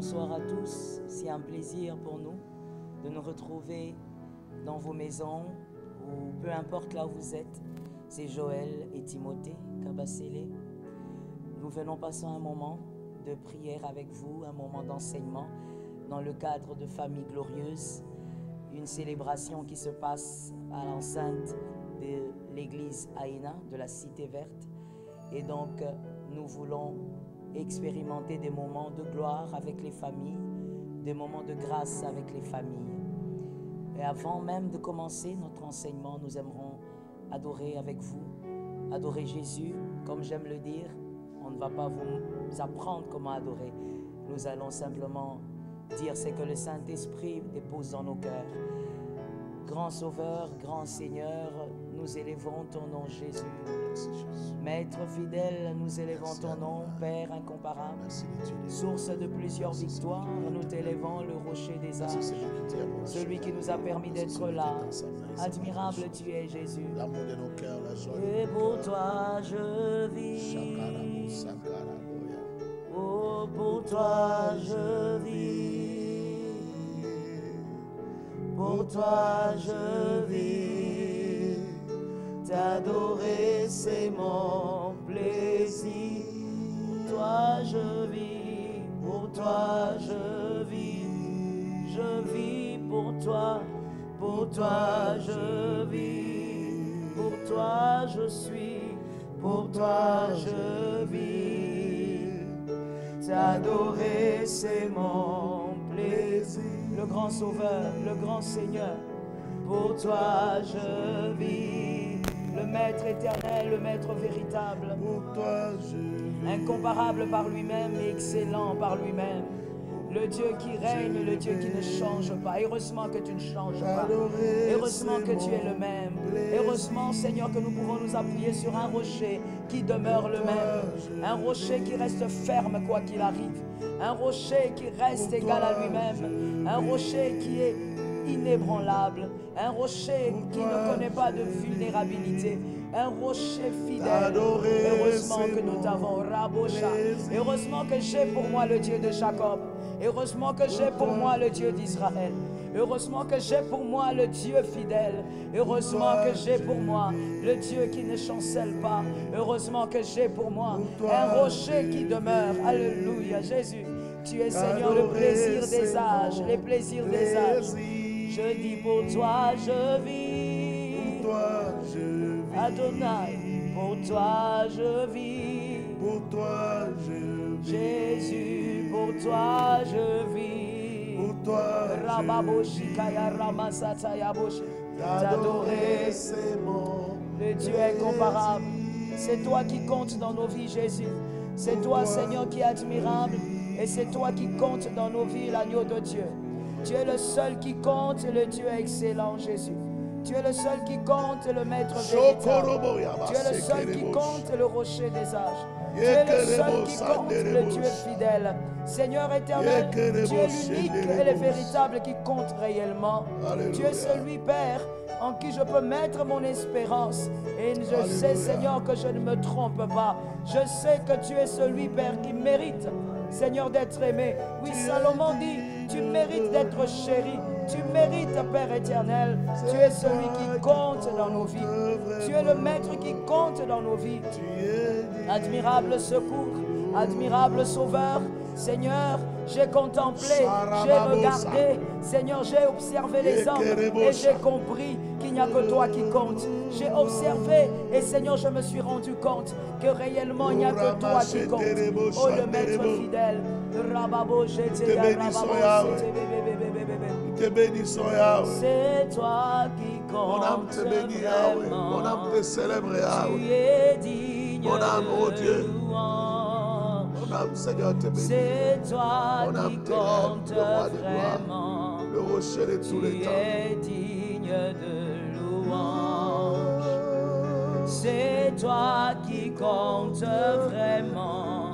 bonsoir à tous. C'est un plaisir pour nous de nous retrouver dans vos maisons ou peu importe là où vous êtes. C'est Joël et Timothée Kabasele. Nous venons passer un moment de prière avec vous, un moment d'enseignement dans le cadre de Famille Glorieuse, une célébration qui se passe à l'enceinte de l'église Aïna de la Cité Verte. Et donc, nous voulons expérimenter des moments de gloire avec les familles, des moments de grâce avec les familles. Et avant même de commencer notre enseignement, nous aimerons adorer avec vous, adorer Jésus, comme j'aime le dire. On ne va pas vous apprendre comment adorer. Nous allons simplement dire ce que le Saint-Esprit dépose dans nos cœurs. Grand Sauveur, grand Seigneur, nous élevons ton nom Jésus. Maître fidèle, nous élevons ton nom, Père incomparable. Source de plusieurs victoires, nous t'élevons, le rocher des âges. Celui qui nous a permis d'être là. Admirable tu es Jésus. Et pour toi je vis. Oh, pour toi je vis. Pour toi je vis. T'adorer c'est mon plaisir. Pour toi je vis. Pour toi je vis. Je vis pour toi. Pour toi je vis. Pour toi je suis. Pour toi je vis. T'adorer c'est mon plaisir. Le grand Sauveur, le grand Seigneur, pour toi je vis. Le Maître éternel, le Maître véritable, pour toi je vis. Incomparable par lui-même et excellent par lui-même. Le Dieu qui règne, le Dieu qui ne change pas. Heureusement que tu ne changes pas. Heureusement que tu es le même. Heureusement, Seigneur, que nous pouvons nous appuyer sur un rocher qui demeure le même. Un rocher qui reste ferme quoi qu'il arrive. Un rocher qui reste égal à lui-même. Un rocher qui est inébranlable. Un rocher qui ne connaît pas de vulnérabilité. Un rocher fidèle. Heureusement que nous t'avons, Rabosha. Heureusement que j'ai pour moi le Dieu de Jacob. Heureusement que j'ai pour moi le Dieu d'Israël. Heureusement que j'ai pour moi le Dieu fidèle. Heureusement que j'ai pour moi le Dieu qui ne chancelle pas. Heureusement que j'ai pour moi un rocher qui demeure. Alléluia, Jésus. Tu es Seigneur le plaisir des âges, les plaisirs des âges. Je dis pour toi je vis. Pour toi je vis. Adonai, pour toi je vis. Pour toi je vis. Jésus, pour toi je vis. Pour toi t'adorer, c'est mon le Dieu incomparable. C'est toi qui comptes dans nos vies, Jésus. C'est toi, Seigneur, qui est admirable. Et c'est toi qui comptes dans nos vies, l'agneau de Dieu. Tu es le seul qui compte, le Dieu excellent, Jésus. Tu es le seul qui compte, le Maître véritable. Tu es le seul qui compte, le rocher des âges. Tu es le seul qui compte, le Dieu fidèle. Seigneur éternel, tu es l'unique et le véritable qui compte réellement. Tu es celui, Père, en qui je peux mettre mon espérance. Et je sais, Seigneur, que je ne me trompe pas. Je sais que tu es celui, Père, qui mérite, Seigneur, d'être aimé. Oui, Salomon dit, tu mérites d'être chéri. Tu mérites, Père éternel. Tu es celui qui compte dans nos vies. Tu es le Maître qui compte dans nos vies. Admirable secours, admirable sauveur. Seigneur, j'ai contemplé, j'ai regardé. Seigneur, j'ai observé les hommes et j'ai compris qu'il n'y a que toi qui compte. J'ai observé et Seigneur, je me suis rendu compte que réellement il n'y a que toi qui compte. Oh, le Maître fidèle. Te bénissons, Yahweh. C'est toi qui compte. Mon âme te bénit, Yahweh. Mon âme te célèbre, Yahweh. Tu es digne. Mon âme, oh Dieu. Mon âme, Seigneur, te bénit. C'est toi Mon âme qui t'élève, compte le roi des gloires, vraiment. le rocher de tous les Tu temps. es digne de louange. C'est toi qui compte vraiment.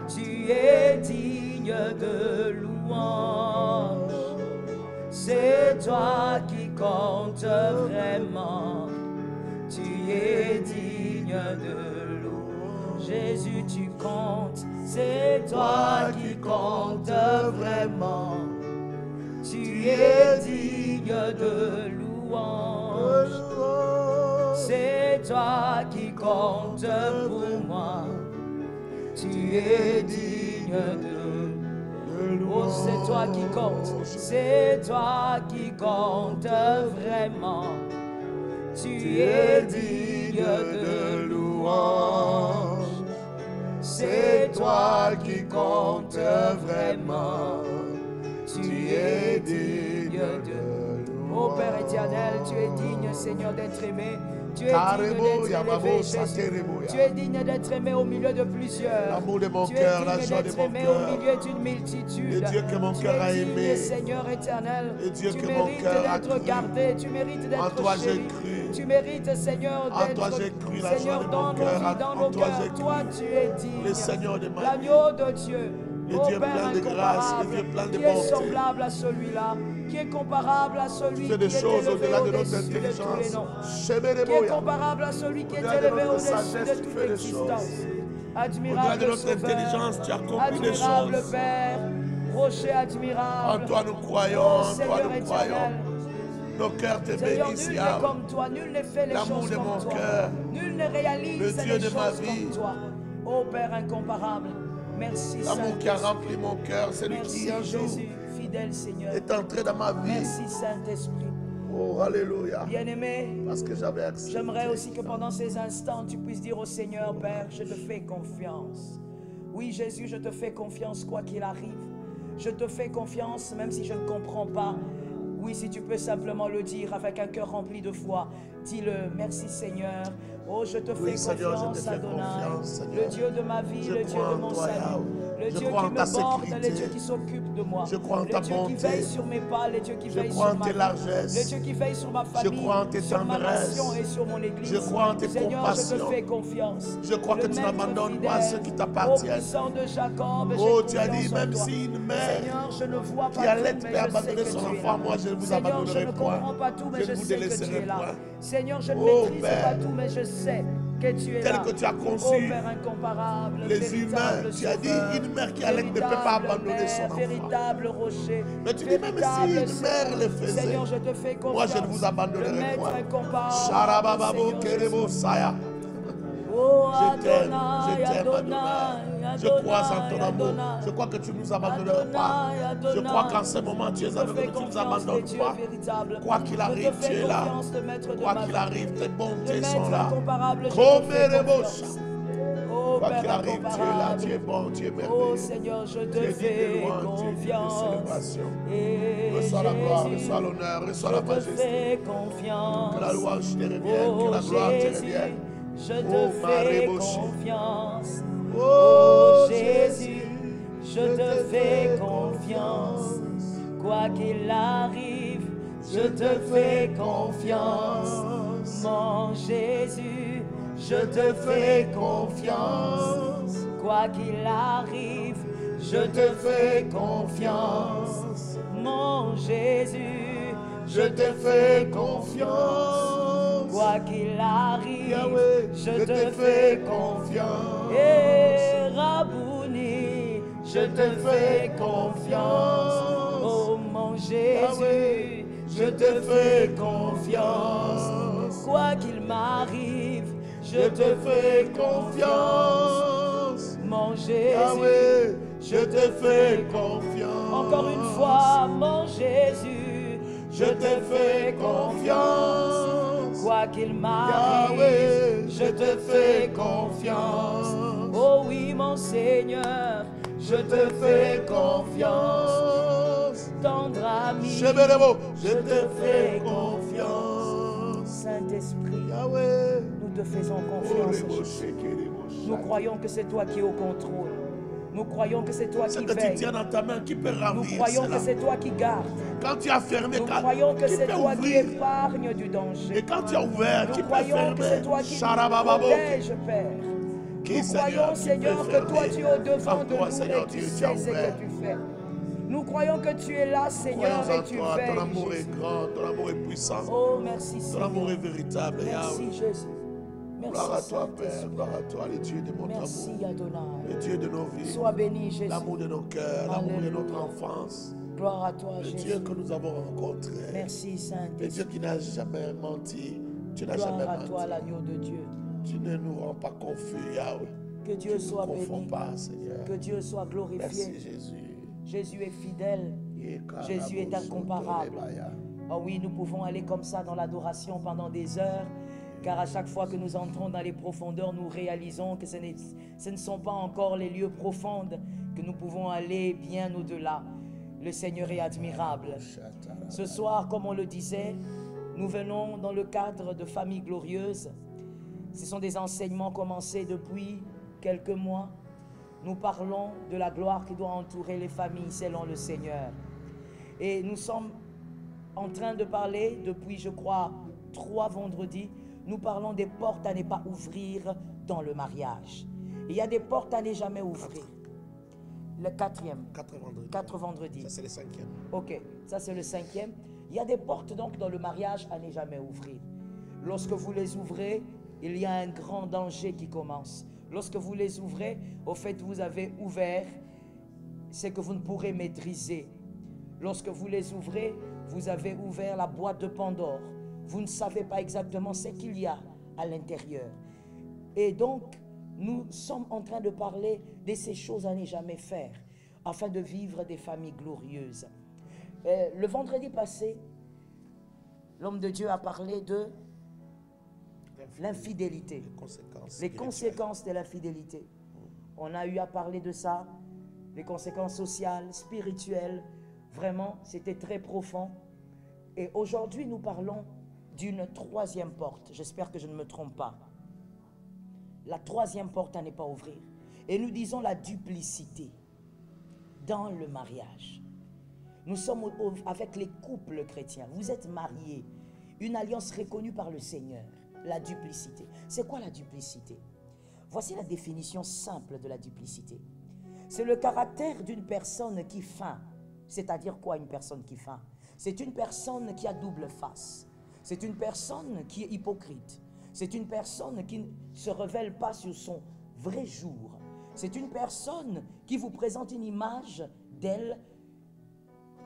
Tu es digne de louange. C'est toi qui compte vraiment. Tu es digne de louange. Jésus, tu comptes, c'est toi qui comptes vraiment. Tu es digne de louange. C'est toi qui comptes pour moi. Tu es digne de louange. Oh, c'est toi qui comptes. C'est toi qui comptes vraiment. Tu es digne de louange. C'est toi qui comptes vraiment. Tu es digne de louange. Oh Père éternel, tu es digne, Seigneur, d'être aimé. Tu es digne d'être élevé, Jésus. Tu es digne d'être aimé au milieu de plusieurs. L'amour de mon tu cœur, es la digne joie de d'être mon aimé cœur. au milieu d'une multitude. Le Dieu que mon cœur a tu es digne, aimé. Seigneur éternel. Le Dieu tu que mon mérites cœur a d'être cru. gardé. Tu mérites En d'être toi j'ai chéri. cru. Tu mérites, Seigneur, En toi d'être j'ai cru, la joie Seigneur de dans mon nos cœur. vies, dans En nos toi cœurs. j'ai cru. Toi, tu es digne. Le Seigneur de ma vie. L'agneau de Dieu. Le Ô Dieu Père plein de grâce, le incomparable, Dieu plein de qui est bonté. semblable à celui-là, qui est comparable à celui Tu qui fais des est choses élevé au-delà de notre au-dessus de tous les intelligence. noms, Shemere qui est Boya. comparable à celui qui est Au-delà de élevé notre au-dessus sagesse, de tu toute fais des existence. choses. Au-delà Admirable de notre Sauveur, intelligence, tu accomplis des admirable choses. Père, rocher admirable. En toi nous croyons, Oh en toi Seigneur nous croyons. éternel, Nos cœurs te Seigneur, bénissent, nul n'est Yahweh. comme toi, nul ne fait les L'amour choses de comme mon toi. cœur. Nul ne réalise Le Dieu les de ma choses vie. comme toi. Ô Père incomparable, merci L'amour qui a Saint-Esprit. rempli mon cœur, celui Merci qui un jour Jésus, fidèle Seigneur. est entré dans ma vie. Merci Saint-Esprit. Oh, alléluia. Bien-aimé, Parce que j'avais accepté. j'aimerais aussi que pendant ces instants, tu puisses dire au Seigneur, Père, je te fais confiance. Oui, Jésus, je te fais confiance quoi qu'il arrive. Je te fais confiance même si je ne comprends pas. Oui, si tu peux simplement le dire avec un cœur rempli de foi. Dis-le, merci Seigneur. Oh, je te fais Seigneur, je te confiance, fais Adonai. confiance, Seigneur. Le Dieu de ma vie, Je le Dieu crois de en mon toi, salut. Yahweh. Le Je Dieu crois qui en me ta borde, sécurité. le Dieu qui s'occupe de moi. Je crois en le ta Dieu qui bonté. veille sur mes pas, le Dieu qui Je veille crois sur en ma tes vie. largesses. Le Dieu qui veille sur ma famille, crois en tes sur ma tendresses. nation et sur mon église. Je crois en tes Seigneur, je te compassions. fais confiance. Je crois Le que tu Maître n'abandonnes pas fidèle, ceux qui Ô t'appartiennent. puissant de Jacob, Oh, j'ai tu as dit, confiance en même toi. si une mère Seigneur, je ne vois qui pas allait tout, mais faire je sais abandonner que son tu es enfant, là. moi je ne vous Seigneur, je abandonnerai ne point. comprends pas tout, mais Je je ne vous sais que tu délaisserai es là. point. Seigneur, je ne Oh, maîtrise Père, pas tout, mais je sais que tu es tel là. que tu as Oh conçu Père incomparable, les véritable humains, tu as dit, sauveur, une mère qui allait ne peut pas véritable abandonner son mère, enfant. véritable rocher, Mais tu dis, même si véritable une mère Seigneur. le faisait, Seigneur, je te fais confiance. moi je ne vous abandonnerai Le Maître point. incomparable, Sharabababo Seigneur kerebo Jésus. saya. Oh Je t'aime, Adonai, Adonai. Je crois en ton amour. Adonai. Je crois que tu ne nous abandonneras pas. Je crois qu'en ce moment tu es avec nous, tu ne nous abandonnes pas. Quoi qu'il arrive, tu es là. Quoi qu'il arrive, tes bontés sont là. Oh Quoi Père qu'il arrive, tu es là, incomparable. tu es bon, tu es Oh merveilleux. Seigneur, je Tu te es digne de fais louange, tu es digne de confiance. célébration. Et Reçois la gloire, Jésus, reçois l'honneur, reçois je la te majesté. fais confiance. Que la louange te revienne, Oh que la gloire te Jésus, revienne. je Oh, te fais Maréboché. confiance. Oh Oh Jésus, Jésus, je te fais confiance. Quoi qu'il arrive, je te fais confiance. Mon Jésus, je te fais confiance. Quoi qu'il arrive, je te fais confiance. Mon Jésus, je te fais confiance. Quoi qu'il arrive, Yahweh, je te fais confiance. Et Rabouni, je te fais confiance. Oh mon Jésus, je te fais confiance. Quoi qu'il m'arrive, je te fais confiance. Mon Jésus, Yahweh, je te fais confiance. encore une fois, mon Jésus, je te fais confiance. Quoi qu'il m'arrive, Yahweh, je te fais confiance. Oh oui, mon Seigneur, je te fais confiance. Tendre ami, Shebelebo, je te fais confiance. Saint-Esprit, Yahweh, nous te faisons oh, confiance. Rebo, Shekerebo, Nous croyons que c'est toi qui es au contrôle. Nous croyons que c'est toi ce qui que tu veille. tiens dans ta main, qui peut Nous remplir croyons cela? que c'est toi qui gardes. Quand tu as fermé, Nous croyons que qui c'est peut toi qui ouvrir? épargne du danger. Et quand tu as ouvert, qui Nous peut croyons que c'est fermer? toi qui nous Sharabababo. protège, Père. Qui, Nous croyons, qui Seigneur, peut que toi fermer? tu es au-devant En de toi, nous Seigneur, et tu tu as sais ce ouvert. que tu fais. Nous croyons que tu es là, Seigneur, Croyons en et tu toi, ton veilles. amour est Jésus. grand, ton amour est puissant, Oh, merci, ton Seigneur. amour est véritable, Merci, Yahweh. Jésus. Gloire à toi, Père. Gloire à toi, le Dieu de mon Merci, amour. Adonai. Le Dieu de nos vies. Sois béni, Jésus. L'amour de nos cœurs, l'amour de notre Alléluia. enfance. Gloire à toi, Le Jésus. Dieu que nous avons rencontré. Merci, Le Saint-Esprit. Dieu qui n'a jamais menti. Tu n'as Gloire jamais à toi, menti. l'agneau de Dieu. Tu ne nous rends pas confus, Yahweh. Que Dieu Tu ne soit nous confonds béni. pas, Seigneur. Que Dieu soit glorifié. Merci, Jésus. Jésus est fidèle. Jésus est incomparable. Oh oui, nous pouvons aller comme ça dans l'adoration pendant des heures, car à chaque fois que nous entrons dans les profondeurs, nous réalisons que ce ne sont pas encore les lieux profonds, que nous pouvons aller bien au-delà. Le Seigneur est admirable. Ce soir, comme on le disait, nous venons dans le cadre de Famille Glorieuse. Ce sont des enseignements commencés depuis quelques mois. Nous parlons de la gloire qui doit entourer les familles selon le Seigneur. Et nous sommes en train de parler depuis, je crois, 3 vendredis. Nous parlons des portes à ne pas ouvrir dans le mariage. Il y a des portes à ne jamais ouvrir. Le 4e. 4 vendredis. Ça, c'est le 5e. Ok, ça c'est le 5e. Il y a des portes donc dans le mariage à ne jamais ouvrir. Lorsque vous les ouvrez, il y a un grand danger qui commence. Lorsque vous les ouvrez, au fait, vous avez ouvert ce que vous ne pourrez maîtriser. Lorsque vous les ouvrez, vous avez ouvert la boîte de Pandore. Vous ne savez pas exactement ce qu'il y a à l'intérieur. Et donc, nous sommes en train de parler de ces choses à ne jamais faire, afin de vivre des familles glorieuses. Le vendredi passé, l'homme de Dieu a parlé de l'infidélité, les conséquences de l'infidélité. On a eu à parler de ça, les conséquences sociales, spirituelles. Vraiment, c'était très profond. Et aujourd'hui, nous parlons d'une 3e porte. J'espère que je ne me trompe pas. La 3e porte à ne pas ouvrir. Et nous disons la duplicité dans le mariage. Nous sommes avec les couples chrétiens. Vous êtes mariés. Une alliance reconnue par le Seigneur. La duplicité. C'est quoi la duplicité? Voici la définition simple de la duplicité. C'est le caractère d'une personne qui feint. C'est-à-dire quoi une personne qui feint? C'est une personne qui a double face. C'est une personne qui est hypocrite. C'est une personne qui ne se révèle pas sur son vrai jour. C'est une personne qui vous présente une image d'elle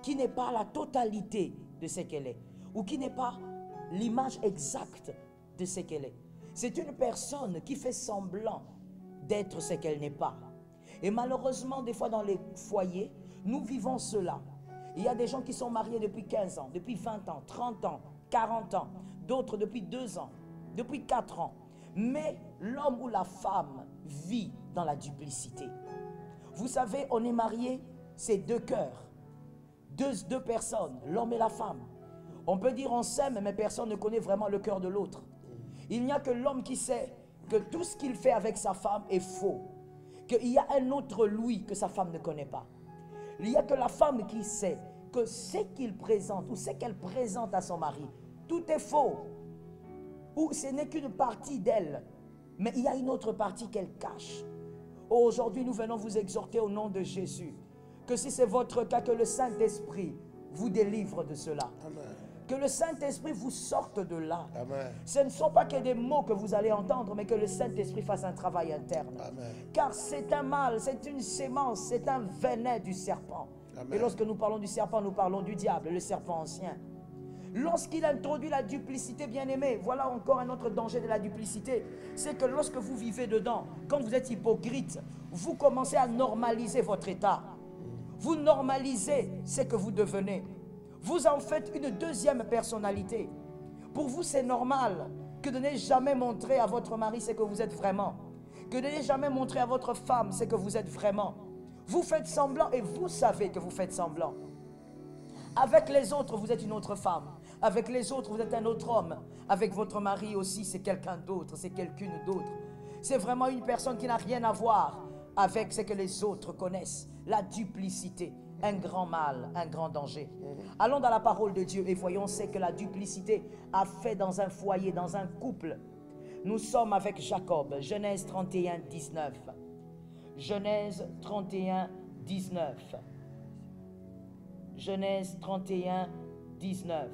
qui n'est pas la totalité de ce qu'elle est, ou qui n'est pas l'image exacte de ce qu'elle est. C'est une personne qui fait semblant d'être ce qu'elle n'est pas. Et malheureusement, des fois dans les foyers, nous vivons cela. Il y a des gens qui sont mariés depuis 15 ans, depuis 20 ans, 30 ans, 40 ans, d'autres depuis 2 ans, depuis 4 ans. Mais l'homme ou la femme vit dans la duplicité. Vous savez, on est marié, c'est 2 cœurs, deux personnes, l'homme et la femme. On peut dire on s'aime, mais personne ne connaît vraiment le cœur de l'autre. Il n'y a que l'homme qui sait que tout ce qu'il fait avec sa femme est faux. Qu'il y a un autre lui que sa femme ne connaît pas. Il n'y a que la femme qui sait que ce qu'il présente ou ce qu'elle présente à son mari, tout est faux. Ou ce n'est qu'une partie d'elle, mais il y a une autre partie qu'elle cache. Aujourd'hui, nous venons vous exhorter au nom de Jésus, que si c'est votre cas, que le Saint-Esprit vous délivre de cela. Amen. Que le Saint-Esprit vous sorte de là. Amen. Ce ne sont pas que des mots que vous allez entendre, mais que le Saint-Esprit fasse un travail interne. Amen. Car c'est un mal, c'est une sémence, c'est un venin du serpent. Amen. Et lorsque nous parlons du serpent, nous parlons du diable, le serpent ancien. Lorsqu'il introduit la duplicité, bien-aimé, voilà encore un autre danger de la duplicité. C'est que lorsque vous vivez dedans, quand vous êtes hypocrite, vous commencez à normaliser votre état. Vous normalisez ce que vous devenez. Vous en faites une deuxième personnalité. Pour vous, c'est normal que de ne jamais montrer à votre mari ce que vous êtes vraiment. Que de ne jamais montrer à votre femme ce que vous êtes vraiment. Vous faites semblant et vous savez que vous faites semblant. Avec les autres, vous êtes une autre femme. Avec les autres, vous êtes un autre homme. Avec votre mari aussi, c'est quelqu'un d'autre, c'est quelqu'une d'autre. C'est vraiment une personne qui n'a rien à voir avec ce que les autres connaissent. La duplicité, un grand mal, un grand danger. Allons dans la parole de Dieu et voyons ce que la duplicité a fait dans un foyer, dans un couple. Nous sommes avec Jacob, Genèse 31, 19. Genèse 31, 19. Genèse 31, 19.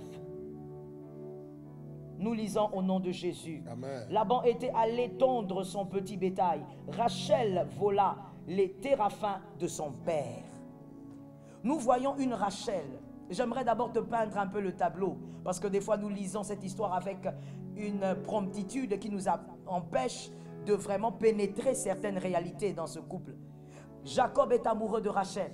Nous lisons au nom de Jésus. Amen. Laban était allé tondre son petit bétail. Rachel vola les téraphins de son père. Nous voyons une Rachel. J'aimerais d'abord te peindre un peu le tableau, parce que des fois nous lisons cette histoire avec une promptitude qui nous empêche de vraiment pénétrer certaines réalités dans ce couple. Jacob est amoureux de Rachel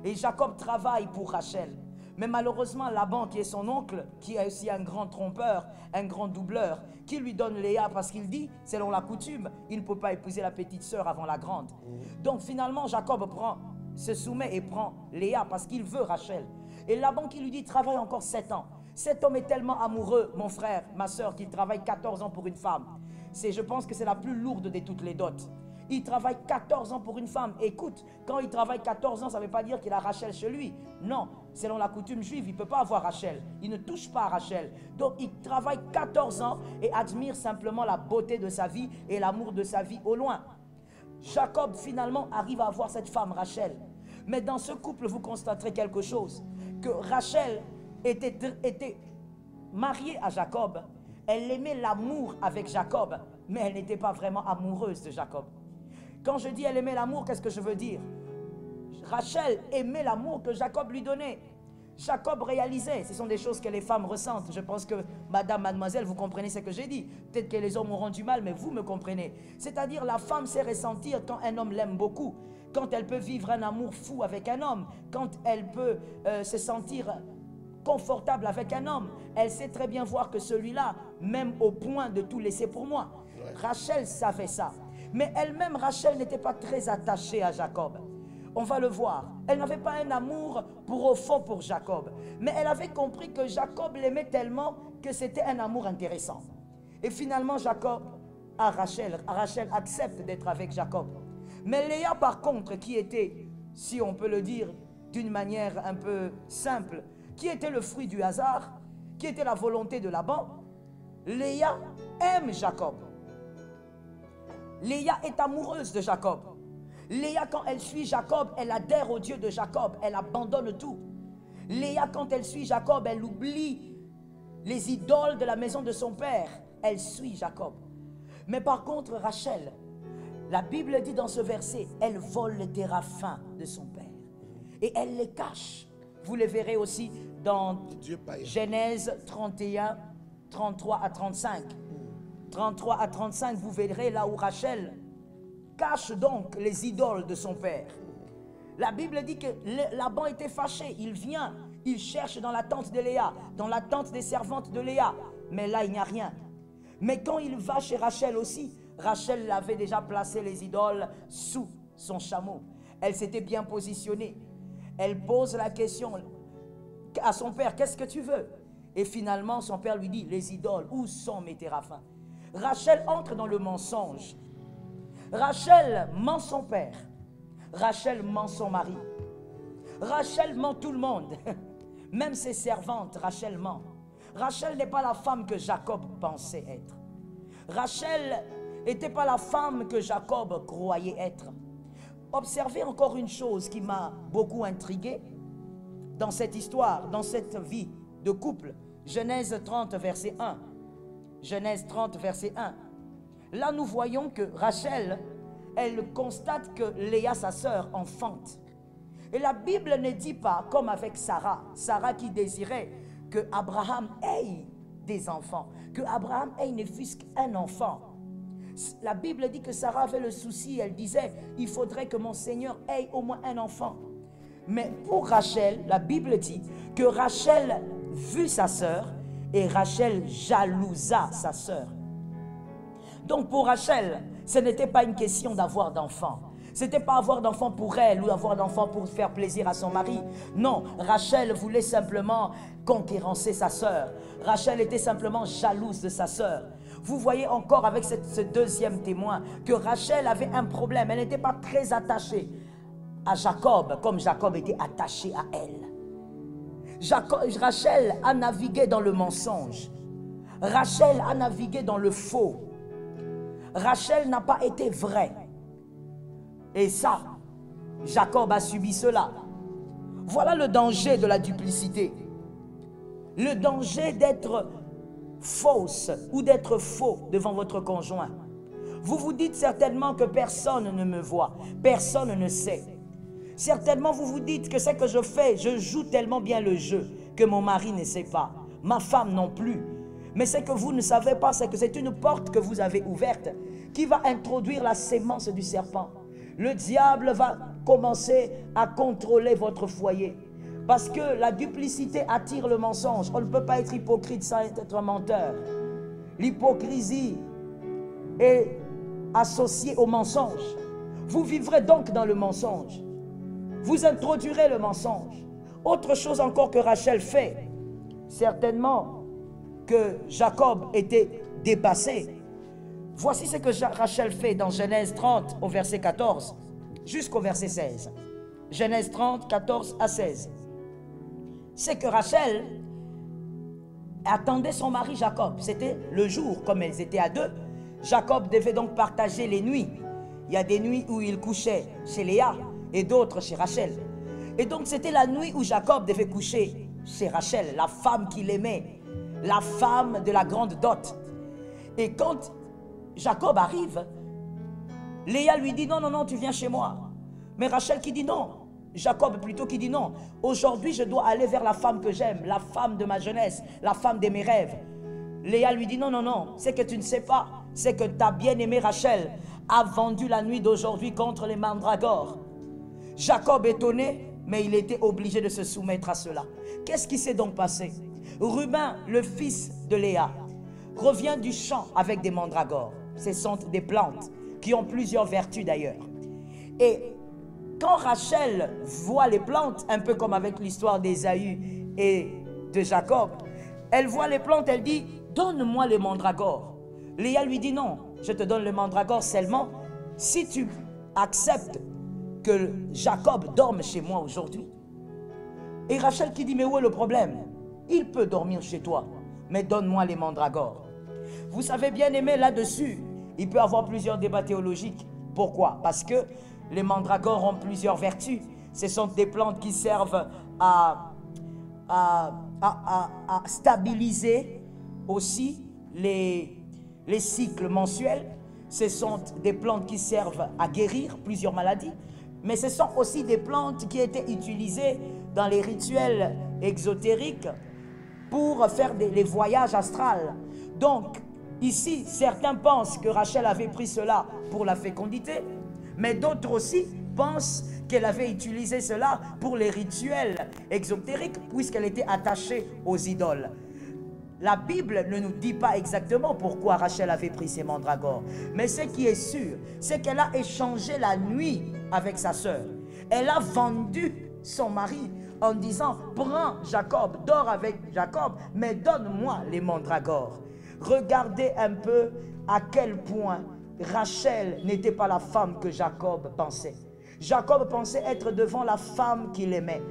et Jacob travaille pour Rachel. Mais malheureusement, Laban, qui est son oncle, qui est aussi un grand trompeur, un grand doubleur, qui lui donne Léa parce qu'il dit, selon la coutume, il ne peut pas épouser la petite sœur avant la grande. Donc finalement, Jacob se soumet et prend Léa parce qu'il veut Rachel. Et Laban qui lui dit, travaille encore 7 ans. Cet homme est tellement amoureux, mon frère, ma soeur, qu'il travaille 14 ans pour une femme. Je pense que c'est la plus lourde de toutes les dots. Il travaille 14 ans pour une femme. Écoute, quand il travaille 14 ans, ça ne veut pas dire qu'il a Rachel chez lui. Non, selon la coutume juive, il ne peut pas avoir Rachel. Il ne touche pas à Rachel. Donc il travaille 14 ans et admire simplement la beauté de sa vie et l'amour de sa vie au loin. Jacob finalement arrive à avoir cette femme Rachel. Mais dans ce couple, vous constaterez quelque chose. Que Rachel était mariée à Jacob. Elle aimait l'amour avec Jacob, mais elle n'était pas vraiment amoureuse de Jacob. Quand je dis elle aimait l'amour, qu'est-ce que je veux dire? Rachel aimait l'amour que Jacob lui donnait. Jacob réalisait, ce sont des choses que les femmes ressentent. Je pense que madame, mademoiselle, vous comprenez ce que j'ai dit. Peut-être que les hommes auront du mal, mais vous me comprenez. C'est-à-dire la femme sait ressentir quand un homme l'aime beaucoup, quand elle peut vivre un amour fou avec un homme, quand elle peut se sentir confortable avec un homme. Elle sait très bien voir que celui-là, même au point de tout laisser pour moi. Rachel savait ça. Mais elle-même, Rachel n'était pas très attachée à Jacob. On va le voir. Elle n'avait pas un amour au fond pour Jacob. Mais elle avait compris que Jacob l'aimait tellement que c'était un amour intéressant. Et finalement, Rachel accepte d'être avec Jacob. Mais Léa, par contre, qui était, si on peut le dire d'une manière un peu simple, qui était le fruit du hasard, qui était la volonté de Laban, Léa aime Jacob. Léa est amoureuse de Jacob. Léa, quand elle suit Jacob, elle adhère au Dieu de Jacob, elle abandonne tout. Léa, quand elle suit Jacob, elle oublie les idoles de la maison de son père, elle suit Jacob. Mais par contre, Rachel, la Bible dit dans ce verset, elle vole les téraphins de son père et elle les cache. Vous les verrez aussi dans Genèse 31, 33 à 35. 33 à 35, vous verrez là où Rachel cache donc les idoles de son père. La Bible dit que Laban était fâché. Il vient, il cherche dans la tente de Léa, dans la tente des servantes de Léa. Mais là, il n'y a rien. Mais quand il va chez Rachel aussi, Rachel avait déjà placé les idoles sous son chameau. Elle s'était bien positionnée. Elle pose la question à son père, qu'est-ce que tu veux? Et finalement, son père lui dit, les idoles, où sont mes téraphins? Rachel entre dans le mensonge. Rachel ment son père. Rachel ment son mari. Rachel ment tout le monde. Même ses servantes, Rachel ment. Rachel n'est pas la femme que Jacob pensait être. Rachel n'était pas la femme que Jacob croyait être. Observez encore une chose qui m'a beaucoup intrigué dans cette histoire, dans cette vie de couple. Genèse 30, verset 1. Genèse 30, verset 1. Là, nous voyons que Rachel, elle constate que Léa, sa sœur, enfante. Et la Bible ne dit pas, comme avec Sarah, Sarah qui désirait que Abraham ait des enfants, que Abraham ait ne fût qu'un enfant. La Bible dit que Sarah avait le souci, elle disait, il faudrait que mon Seigneur ait au moins un enfant. Mais pour Rachel, la Bible dit que Rachel vit sa sœur et Rachel jalousa sa sœur. Donc pour Rachel, ce n'était pas une question d'avoir d'enfants. Ce n'était pas avoir d'enfants pour elle ou avoir d'enfants pour faire plaisir à son mari. Non, Rachel voulait simplement concurrencer sa sœur. Rachel était simplement jalouse de sa sœur. Vous voyez encore avec ce deuxième témoin que Rachel avait un problème. Elle n'était pas très attachée à Jacob comme Jacob était attaché à elle. Rachel a navigué dans le mensonge. Rachel a navigué dans le faux. Rachel n'a pas été vraie. Et ça, Jacob a subi cela. Voilà le danger de la duplicité. Le danger d'être fausse ou d'être faux devant votre conjoint. Vous vous dites certainement que personne ne me voit, personne ne sait. Certainement vous vous dites que ce que je fais, je joue tellement bien le jeu que mon mari ne sait pas, ma femme non plus. Mais ce que vous ne savez pas, c'est que c'est une porte que vous avez ouverte qui va introduire la sémence du serpent. Le diable va commencer à contrôler votre foyer. Parce que la duplicité attire le mensonge. On ne peut pas être hypocrite sans être un menteur. L'hypocrisie est associée au mensonge. Vous vivrez donc dans le mensonge. Vous introduirez le mensonge. Autre chose encore que Rachel fait, certainement que Jacob était dépassé. Voici ce que Rachel fait dans Genèse 30 au verset 14 jusqu'au verset 16. Genèse 30, 14 à 16. C'est que Rachel attendait son mari Jacob. C'était le jour, comme elles étaient à deux. Jacob devait donc partager les nuits. Il y a des nuits où il couchait chez Léa et d'autres chez Rachel. Et donc c'était la nuit où Jacob devait coucher chez Rachel, la femme qu'il aimait, la femme de la grande dot. Et quand Jacob arrive, Léa lui dit non, non, non, tu viens chez moi. Mais Rachel qui dit non, Jacob plutôt qui dit non. Aujourd'hui je dois aller vers la femme que j'aime, la femme de ma jeunesse, la femme de mes rêves. Léa lui dit non, non, non, c'est que tu ne sais pas, c'est que ta bien-aimée Rachel a vendu la nuit d'aujourd'hui contre les mandragores. Jacob étonné, mais il était obligé de se soumettre à cela. Qu'est-ce qui s'est donc passé? Reuben, le fils de Léa, revient du champ avec des mandragores. Ce sont des plantes qui ont plusieurs vertus d'ailleurs. Et quand Rachel voit les plantes, un peu comme avec l'histoire d'Ésaü et de Jacob, elle voit les plantes, elle dit « Donne-moi les mandragores ». Léa lui dit « Non, je te donne les mandragores seulement si tu acceptes que Jacob dorme chez moi aujourd'hui. » Et Rachel qui dit « Mais où est le problème? Il peut dormir chez toi, mais donne-moi les mandragores. » Vous savez bien aimé là-dessus, il peut y avoir plusieurs débats théologiques. Pourquoi? Parce que les mandragores ont plusieurs vertus. Ce sont des plantes qui servent à stabiliser aussi les cycles mensuels. Ce sont des plantes qui servent à guérir plusieurs maladies. Mais ce sont aussi des plantes qui étaient utilisées dans les rituels exotériques pour faire les voyages astrales. Donc, ici, certains pensent que Rachel avait pris cela pour la fécondité, mais d'autres aussi pensent qu'elle avait utilisé cela pour les rituels exotériques, puisqu'elle était attachée aux idoles. La Bible ne nous dit pas exactement pourquoi Rachel avait pris ses mandragores, mais ce qui est sûr, c'est qu'elle a échangé la nuit avec sa sœur. Elle a vendu son mari en disant « Prends Jacob, dors avec Jacob, mais donne-moi les mandragores. » Regardez un peu à quel point Rachel n'était pas la femme que Jacob pensait. Jacob pensait être devant la femme qu'il aimait.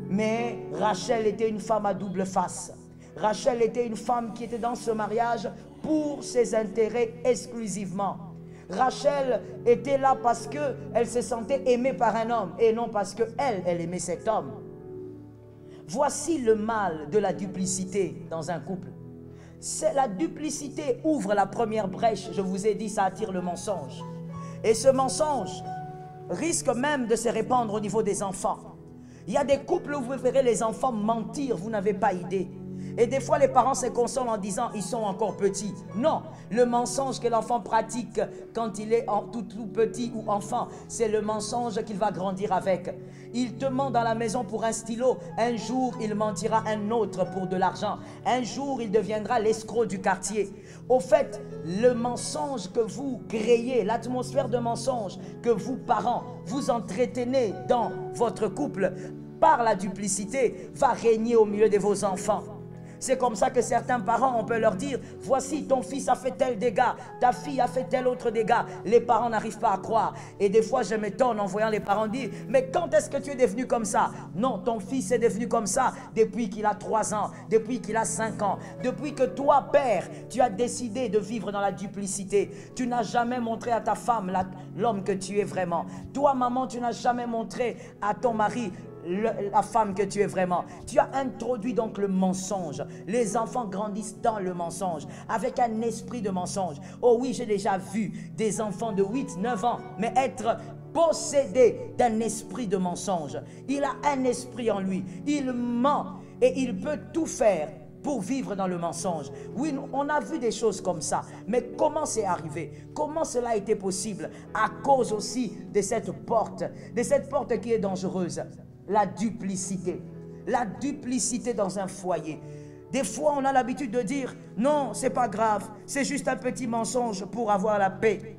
Mais Rachel était une femme à double face. Rachel était une femme qui était dans ce mariage pour ses intérêts exclusivement. Rachel était là parce qu'elle se sentait aimée par un homme et non parce qu'elle aimait cet homme. Voici le mal de la duplicité dans un couple. La duplicité ouvre la première brèche. Je vous ai dit, ça attire le mensonge. Et ce mensonge risque même de se répandre au niveau des enfants. Il y a des couples où vous verrez les enfants mentir, vous n'avez pas idée. Et des fois, les parents se consolent en disant, ils sont encore petits. Non, le mensonge que l'enfant pratique quand il est tout petit ou enfant, c'est le mensonge qu'il va grandir avec. Il te ment dans la maison pour un stylo. Un jour, il mentira un autre pour de l'argent. Un jour, il deviendra l'escroc du quartier. Au fait, le mensonge que vous créez, l'atmosphère de mensonge que vous, parents, vous entretenez dans votre couple par la duplicité, va régner au milieu de vos enfants. C'est comme ça que certains parents, on peut leur dire, voici ton fils a fait tel dégât, ta fille a fait tel autre dégât. Les parents n'arrivent pas à croire. Et des fois, je m'étonne en voyant les parents dire, mais quand est-ce que tu es devenu comme ça? Non, ton fils est devenu comme ça depuis qu'il a 3 ans, depuis qu'il a 5 ans, depuis que toi, père, tu as décidé de vivre dans la duplicité. Tu n'as jamais montré à ta femme l'homme que tu es vraiment. Toi, maman, tu n'as jamais montré à ton mari la femme que tu es vraiment. Tu as introduit donc le mensonge. Les enfants grandissent dans le mensonge, avec un esprit de mensonge. Oh oui, j'ai déjà vu des enfants de 8, 9 ans, mais être possédé d'un esprit de mensonge. Il a un esprit en lui. Il ment et il peut tout faire pour vivre dans le mensonge. Oui, on a vu des choses comme ça, mais comment c'est arrivé? Comment cela a été possible? À cause aussi de cette porte qui est dangereuse. La duplicité dans un foyer. Des fois, on a l'habitude de dire, non, c'est pas grave, c'est juste un petit mensonge pour avoir la paix.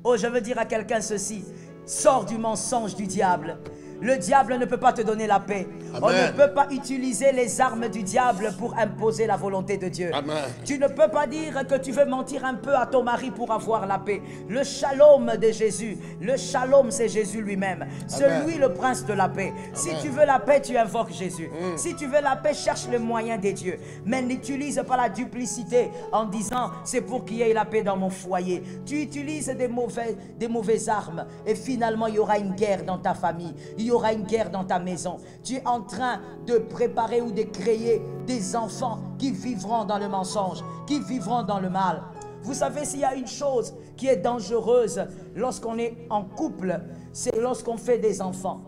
Oh, je veux dire à quelqu'un ceci, sors du mensonge du diable. Le diable ne peut pas te donner la paix. Amen. On ne peut pas utiliser les armes du diable pour imposer la volonté de Dieu. Amen. Tu ne peux pas dire que tu veux mentir un peu à ton mari pour avoir la paix. Le shalom de Jésus, le shalom c'est Jésus lui-même. C'est lui le prince de la paix. Amen. Si tu veux la paix, tu invoques Jésus. Si tu veux la paix, cherche le moyen des dieux. Mais n'utilise pas la duplicité en disant c'est pour qu'il y ait la paix dans mon foyer. Tu utilises des mauvaises armes et finalement il y aura une guerre dans ta famille. Il y aura une guerre dans ta maison. Tu es en train de préparer ou de créer des enfants qui vivront dans le mensonge, qui vivront dans le mal. Vous savez, s'il y a une chose qui est dangereuse lorsqu'on est en couple, c'est lorsqu'on fait des enfants.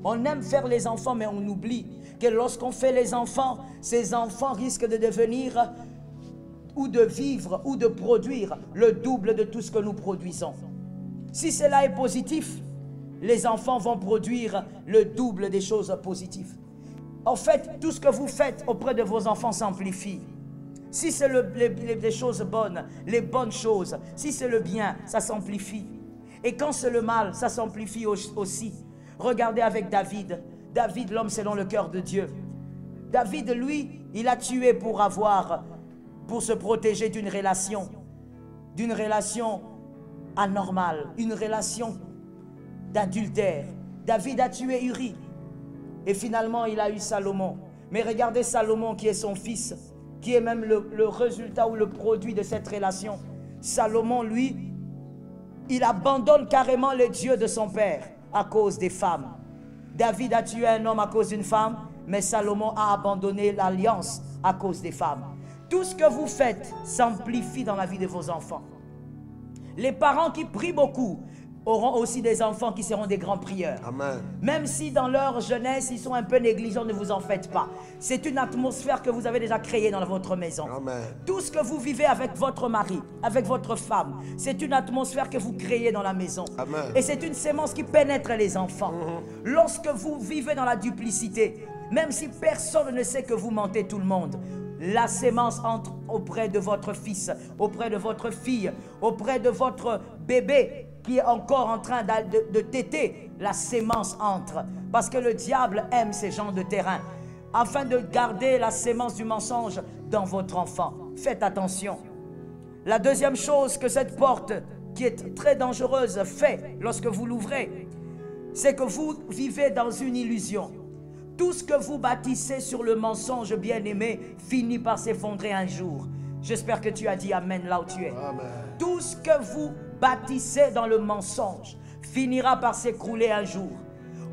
On aime faire les enfants, mais on oublie que lorsqu'on fait les enfants, ces enfants risquent de devenir ou de vivre ou de produire le double de tout ce que nous produisons. Si cela est positif, les enfants vont produire le double des choses positives. En fait, tout ce que vous faites auprès de vos enfants s'amplifie. Si c'est les choses bonnes, les bonnes choses, si c'est le bien, ça s'amplifie. Et quand c'est le mal, ça s'amplifie aussi. Regardez avec David. David, l'homme selon le cœur de Dieu. David, lui, il a tué pour se protéger d'une relation anormale, une relation d'adultère. David a tué Uri et finalement il a eu Salomon. Mais regardez Salomon qui est son fils, qui est même le résultat ou le produit de cette relation. Salomon, lui, il abandonne carrément les dieux de son père à cause des femmes. David a tué un homme à cause d'une femme, mais Salomon a abandonné l'alliance à cause des femmes. Tout ce que vous faites s'amplifie dans la vie de vos enfants. Les parents qui prient beaucoup auront aussi des enfants qui seront des grands prieurs. Amen. Même si dans leur jeunesse, ils sont un peu négligents, ne vous en faites pas. C'est une atmosphère que vous avez déjà créée dans votre maison. Amen. Tout ce que vous vivez avec votre mari, avec votre femme, c'est une atmosphère que vous créez dans la maison. Amen. Et c'est une sémence qui pénètre les enfants. Lorsque vous vivez dans la duplicité, même si personne ne sait que vous mentez tout le monde, la sémence entre auprès de votre fils, auprès de votre fille, auprès de votre bébé qui est encore en train de téter. La sémence entre. Parce que le diable aime ces gens de terrain. Afin de garder la sémence du mensonge dans votre enfant. Faites attention. La deuxième chose que cette porte, qui est très dangereuse, fait lorsque vous l'ouvrez, c'est que vous vivez dans une illusion. Tout ce que vous bâtissez sur le mensonge, bien-aimé, finit par s'effondrer un jour. J'espère que tu as dit Amen là où tu es. Amen. Tout ce que vous bâtissez dans le mensonge finira par s'écrouler un jour.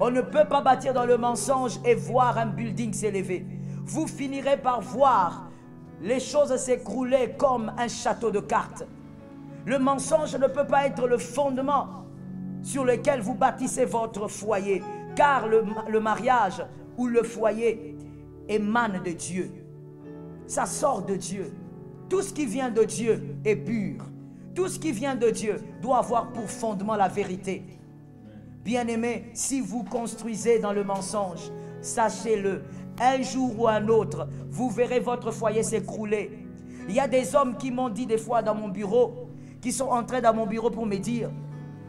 On ne peut pas bâtir dans le mensonge et voir un building s'élever. Vous finirez par voir les choses s'écrouler comme un château de cartes. Le mensonge ne peut pas être le fondement sur lequel vous bâtissez votre foyer, car le mariage ou le foyer émane de Dieu. Ça sort de Dieu. Tout ce qui vient de Dieu est pur. Tout ce qui vient de Dieu doit avoir pour fondement la vérité. Bien-aimés, si vous construisez dans le mensonge, sachez-le, un jour ou un autre, vous verrez votre foyer s'écrouler. Il y a des hommes qui m'ont dit des fois dans mon bureau, qui sont entrés dans mon bureau pour me dire,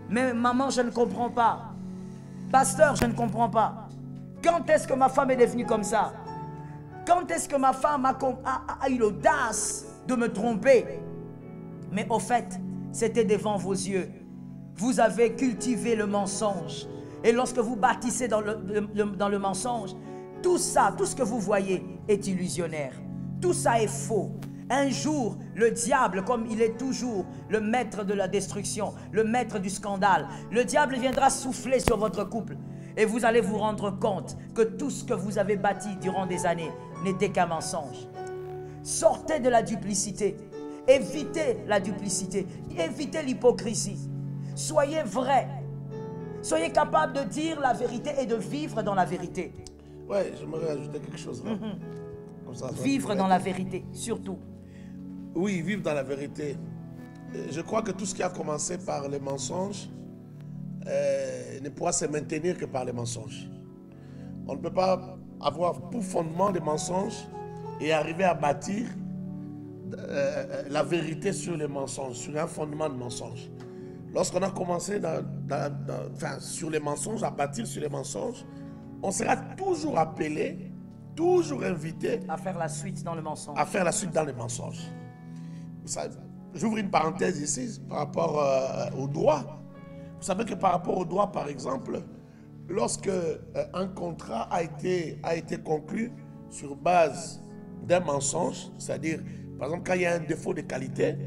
mais maman, je ne comprends pas. Pasteur, je ne comprends pas. Quand est-ce que ma femme est devenue comme ça? Quand est-ce que ma femme a eu l'audace de me tromper? Mais au fait, c'était devant vos yeux. Vous avez cultivé le mensonge. Et lorsque vous bâtissez dans le mensonge, tout ça, tout ce que vous voyez est illusionnaire. Tout ça est faux. Un jour, le diable, comme il est toujours le maître de la destruction, le maître du scandale, le diable viendra souffler sur votre couple. Et vous allez vous rendre compte que tout ce que vous avez bâti durant des années n'était qu'un mensonge. Sortez de la duplicité. Évitez la duplicité. Évitez l'hypocrisie. Soyez vrai. Soyez capable de dire la vérité et de vivre dans la vérité. Ouais, j'aimerais ajouter quelque chose là. Comme ça, Vivre dans la vérité, surtout. Oui, vivre dans la vérité. Je crois que tout ce qui a commencé par les mensonges ne pourra se maintenir que par les mensonges. On ne peut pas avoir pour fondement des mensonges et arriver à bâtir la vérité sur les mensonges, sur un fondement de mensonges. Lorsqu'on a commencé sur les mensonges, à bâtir sur les mensonges, on sera toujours appelé, toujours invité à faire la suite dans le mensonge. À faire la suite dans les mensonges. J'ouvre une parenthèse ici par rapport au droit. Vous savez que par rapport au droit, par exemple, lorsque un contrat a été conclu sur base d'un mensonge, c'est-à-dire, par exemple, quand il y a un défaut de qualité,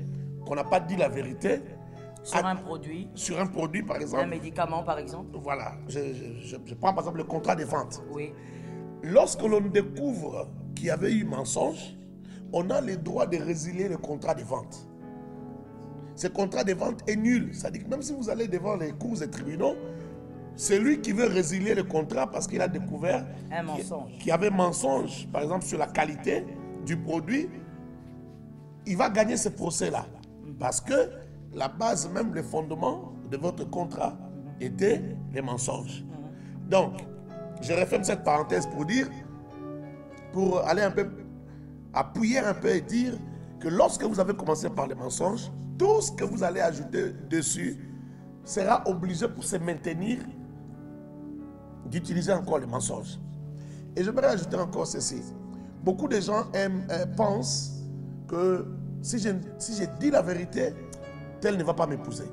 qu'on n'a pas dit la vérité, sur un produit. Sur un produit, par exemple. Un médicament, par exemple. Voilà. Je prends par exemple le contrat de vente. Oui. Lorsque l'on découvre qu'il y avait eu mensonge, on a le droit de résilier le contrat de vente. Ce contrat de vente est nul. C'est-à-dire que même si vous allez devant les cours et tribunaux, c'est lui qui veut résilier le contrat parce qu'il a découvert un mensonge. Qu'il y avait mensonge, par exemple, sur la qualité du produit. Il va gagner ce procès-là. Parce que la base, même le fondement de votre contrat était les mensonges. Donc, je referme cette parenthèse pour aller un peu, appuyer un peu et dire que lorsque vous avez commencé par les mensonges, tout ce que vous allez ajouter dessus sera obligé pour se maintenir d'utiliser encore les mensonges. Et j'aimerais ajouter encore ceci. Beaucoup de gens pensent que si je dis la vérité, tel ne va pas m'épouser.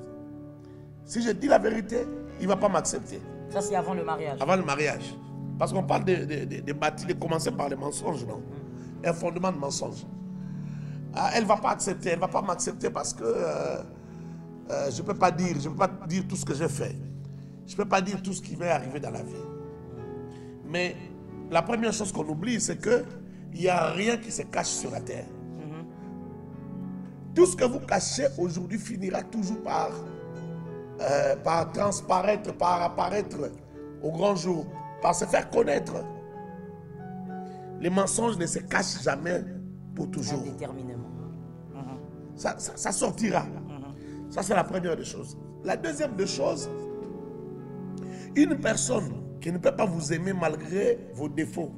Si je dis la vérité, il ne va pas m'accepter. Ça, c'est avant le mariage. Avant le mariage. Parce qu'on parle de bâtir, de commencer par les mensonges, non? Un fondement de mensonges. Elle ne va pas accepter, elle ne va pas m'accepter parce que je ne peux pas dire tout ce que j'ai fait. Je ne peux pas dire tout ce qui m'est arrivé dans la vie. Mais la première chose qu'on oublie, c'est qu'il n'y a rien qui se cache sur la terre. Tout ce que vous cachez aujourd'hui finira toujours par transparaître, par apparaître au grand jour, par se faire connaître. Les mensonges ne se cachent jamais pour toujours. Indéterminément. Ça sortira. Ça, c'est la première des choses. La deuxième des choses, une personne qui ne peut pas vous aimer malgré vos défauts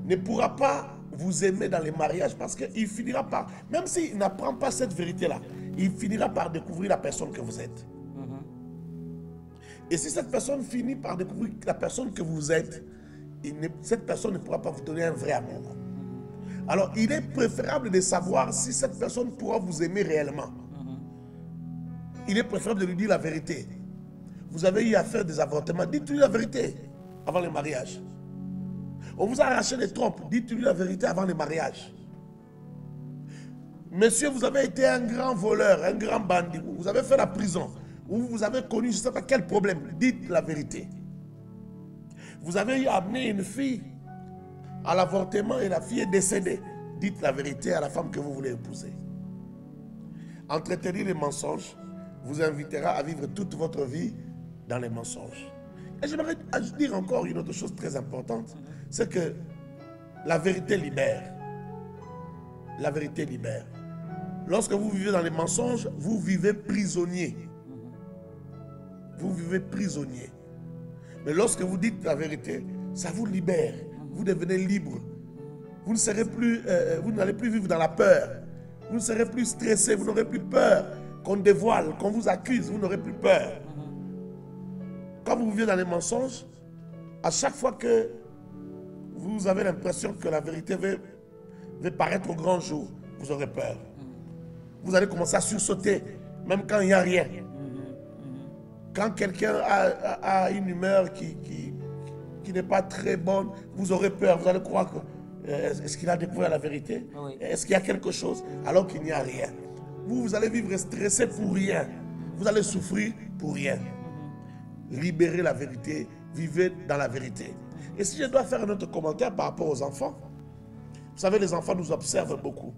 ne pourra pas vous aimer dans les mariages parce qu'il finira par, même s'il n'apprend pas cette vérité-là, il finira par découvrir la personne que vous êtes. Et si cette personne finit par découvrir la personne que vous êtes, cette personne ne pourra pas vous donner un vrai amour. Alors, il est préférable de savoir si cette personne pourra vous aimer réellement. Il est préférable de lui dire la vérité. Vous avez eu à faire des avortements, dites-lui la vérité avant le mariage. On vous a arraché les trompes, dites-lui la vérité avant le mariage. Monsieur, vous avez été un grand voleur, un grand bandit, vous avez fait la prison, ou vous avez connu je ne sais pas quel problème, dites la vérité. Vous avez amené une fille à l'avortement et la fille est décédée. Dites la vérité à la femme que vous voulez épouser. Entretenir les mensonges vous invitera à vivre toute votre vie dans les mensonges. Et j'aimerais dire encore une autre chose très importante, c'est que la vérité libère. La vérité libère. Lorsque vous vivez dans les mensonges, vous vivez prisonnier. Vous vivez prisonnier. Mais lorsque vous dites la vérité, ça vous libère. Vous devenez libre. Vous ne serez plus, vous n'allez plus vivre dans la peur. Vous ne serez plus stressé. Vous n'aurez plus peur qu'on dévoile, qu'on vous accuse. Vous n'aurez plus peur. Quand vous vivez dans les mensonges, à chaque fois que vous avez l'impression que la vérité va paraître au grand jour, vous aurez peur. Vous allez commencer à sursauter, même quand il n'y a rien. Quand quelqu'un a une humeur qui n'est pas très bonne, vous aurez peur. Vous allez croire que est-ce qu'il a découvert la vérité? Oui. Est-ce qu'il y a quelque chose? Alors qu'il n'y a rien. Vous allez vivre stressé pour rien. Vous allez souffrir pour rien. libérez la vérité, vivez dans la vérité. Et si je dois faire un autre commentaire par rapport aux enfants, vous savez, les enfants nous observent beaucoup.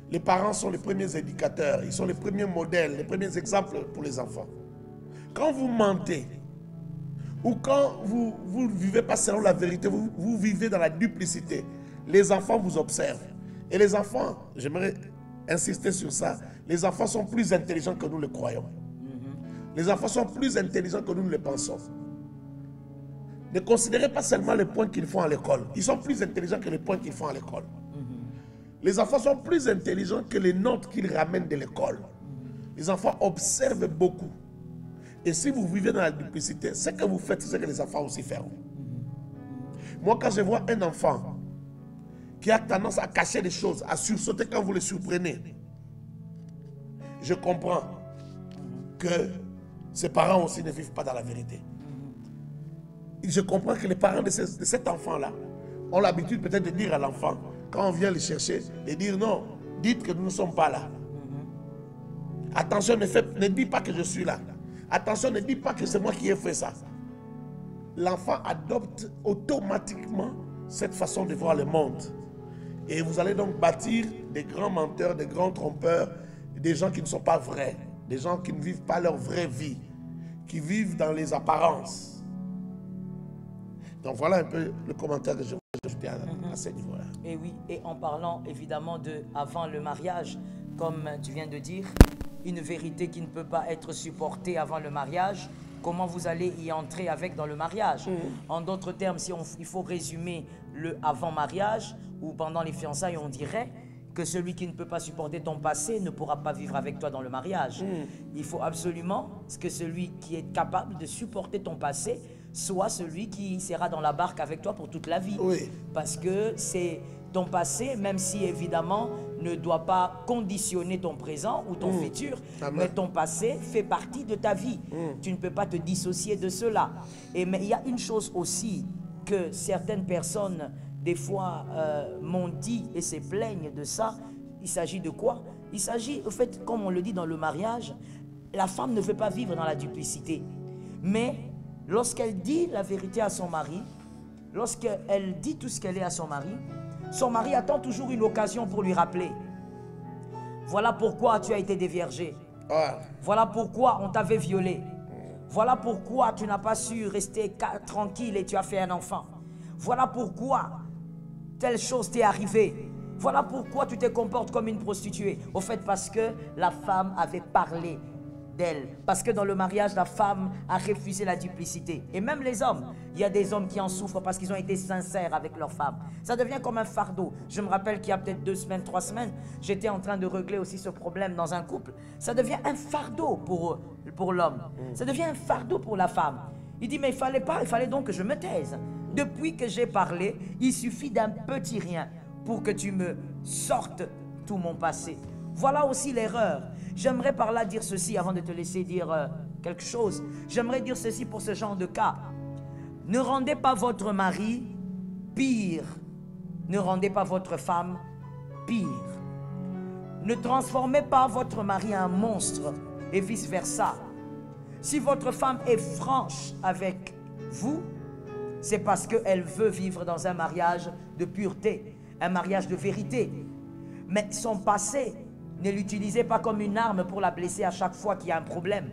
Les parents sont les premiers éducateurs, ils sont les premiers modèles, les premiers exemples pour les enfants. Quand vous mentez, ou quand vous ne vivez pas selon la vérité, vous vivez dans la duplicité, les enfants vous observent. Et les enfants, j'aimerais insister sur ça, les enfants sont plus intelligents que nous le croyons. Les enfants sont plus intelligents que nous ne le pensons. Ne considérez pas seulement les points qu'ils font à l'école. Ils sont plus intelligents que les points qu'ils font à l'école. Les enfants sont plus intelligents que les notes qu'ils ramènent de l'école. Les enfants observent beaucoup. Et si vous vivez dans la duplicité, ce que vous faites, c'est ce que les enfants aussi feront. Moi, quand je vois un enfant qui a tendance à cacher des choses, à sursauter quand vous le surprenez, je comprends que ses parents aussi ne vivent pas dans la vérité. Je comprends que les parents de cet enfant-là ont l'habitude peut-être de dire à l'enfant, quand on vient le chercher, de dire non, dites que nous ne sommes pas là. Attention, ne dis pas que je suis là. Attention, ne dis pas que c'est moi qui ai fait ça. L'enfant adopte automatiquement cette façon de voir le monde. Et vous allez donc bâtir des grands menteurs, des grands trompeurs, des gens qui ne sont pas vrais, des gens qui ne vivent pas leur vraie vie, qui vivent dans les apparences. Donc voilà un peu le commentaire que je voulais ajouter à ce niveau-là. Et oui, et en parlant évidemment de avant le mariage, comme tu viens de dire, une vérité qui ne peut pas être supportée avant le mariage, comment vous allez y entrer avec dans le mariage? En d'autres termes, si il faut résumer le avant-mariage ou pendant les fiançailles, on dirait que celui qui ne peut pas supporter ton passé ne pourra pas vivre avec toi dans le mariage. Il faut absolument que celui qui est capable de supporter ton passé soit celui qui sera dans la barque avec toi pour toute la vie. Oui. Parce que c'est ton passé, même si évidemment ne doit pas conditionner ton présent ou ton futur, mais ton passé fait partie de ta vie. Tu ne peux pas te dissocier de cela. Mais il y a une chose aussi que certaines personnes des fois m'ont dit et se plaignent de ça. Il s'agit de quoi? Il s'agit, au fait, comme on le dit dans le mariage, la femme ne veut pas vivre dans la duplicité. Mais lorsqu'elle dit la vérité à son mari, lorsqu'elle dit tout ce qu'elle est à son mari attend toujours une occasion pour lui rappeler. Voilà pourquoi tu as été déviergé. Voilà pourquoi on t'avait violé. Voilà pourquoi tu n'as pas su rester tranquille et tu as fait un enfant. Voilà pourquoi telle chose t'est arrivée. Voilà pourquoi tu te comportes comme une prostituée. Au fait, parce que la femme avait parlé d'elle. Parce que dans le mariage, la femme a refusé la duplicité. Et même les hommes, il y a des hommes qui en souffrent parce qu'ils ont été sincères avec leur femme. Ça devient comme un fardeau. Je me rappelle qu'il y a peut-être 2 semaines, 3 semaines, j'étais en train de régler aussi ce problème dans un couple. Ça devient un fardeau pour l'homme. Ça devient un fardeau pour la femme. Il dit, mais il fallait donc que je me taise. Depuis que j'ai parlé, il suffit d'un petit rien pour que tu me sortes tout mon passé. Voilà aussi l'erreur. J'aimerais par là dire ceci avant de te laisser dire quelque chose. J'aimerais dire ceci pour ce genre de cas. Ne rendez pas votre mari pire. Ne rendez pas votre femme pire. Ne transformez pas votre mari en monstre et vice-versa. Si votre femme est franche avec vous, c'est parce qu'elle veut vivre dans un mariage de pureté, un mariage de vérité. Mais son passé, ne l'utilisez pas comme une arme pour la blesser à chaque fois qu'il y a un problème.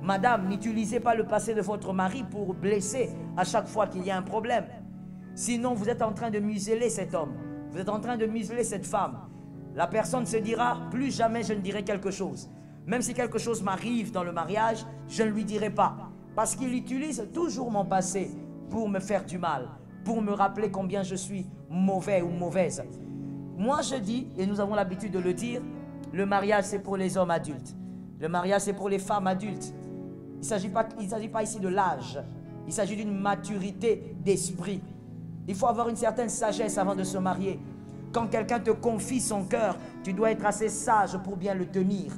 Madame, n'utilisez pas le passé de votre mari pour blesser à chaque fois qu'il y a un problème. Sinon, vous êtes en train de museler cet homme. Vous êtes en train de museler cette femme. La personne se dira, plus jamais je ne dirai quelque chose. Même si quelque chose m'arrive dans le mariage, je ne lui dirai pas. Parce qu'il utilise toujours mon passé pour me faire du mal, pour me rappeler combien je suis mauvais ou mauvaise. Moi, je dis, et nous avons l'habitude de le dire, le mariage, c'est pour les hommes adultes. Le mariage, c'est pour les femmes adultes. Il ne s'agit pas ici de l'âge. Il s'agit d'une maturité d'esprit. Il faut avoir une certaine sagesse avant de se marier. Quand quelqu'un te confie son cœur, tu dois être assez sage pour bien le tenir.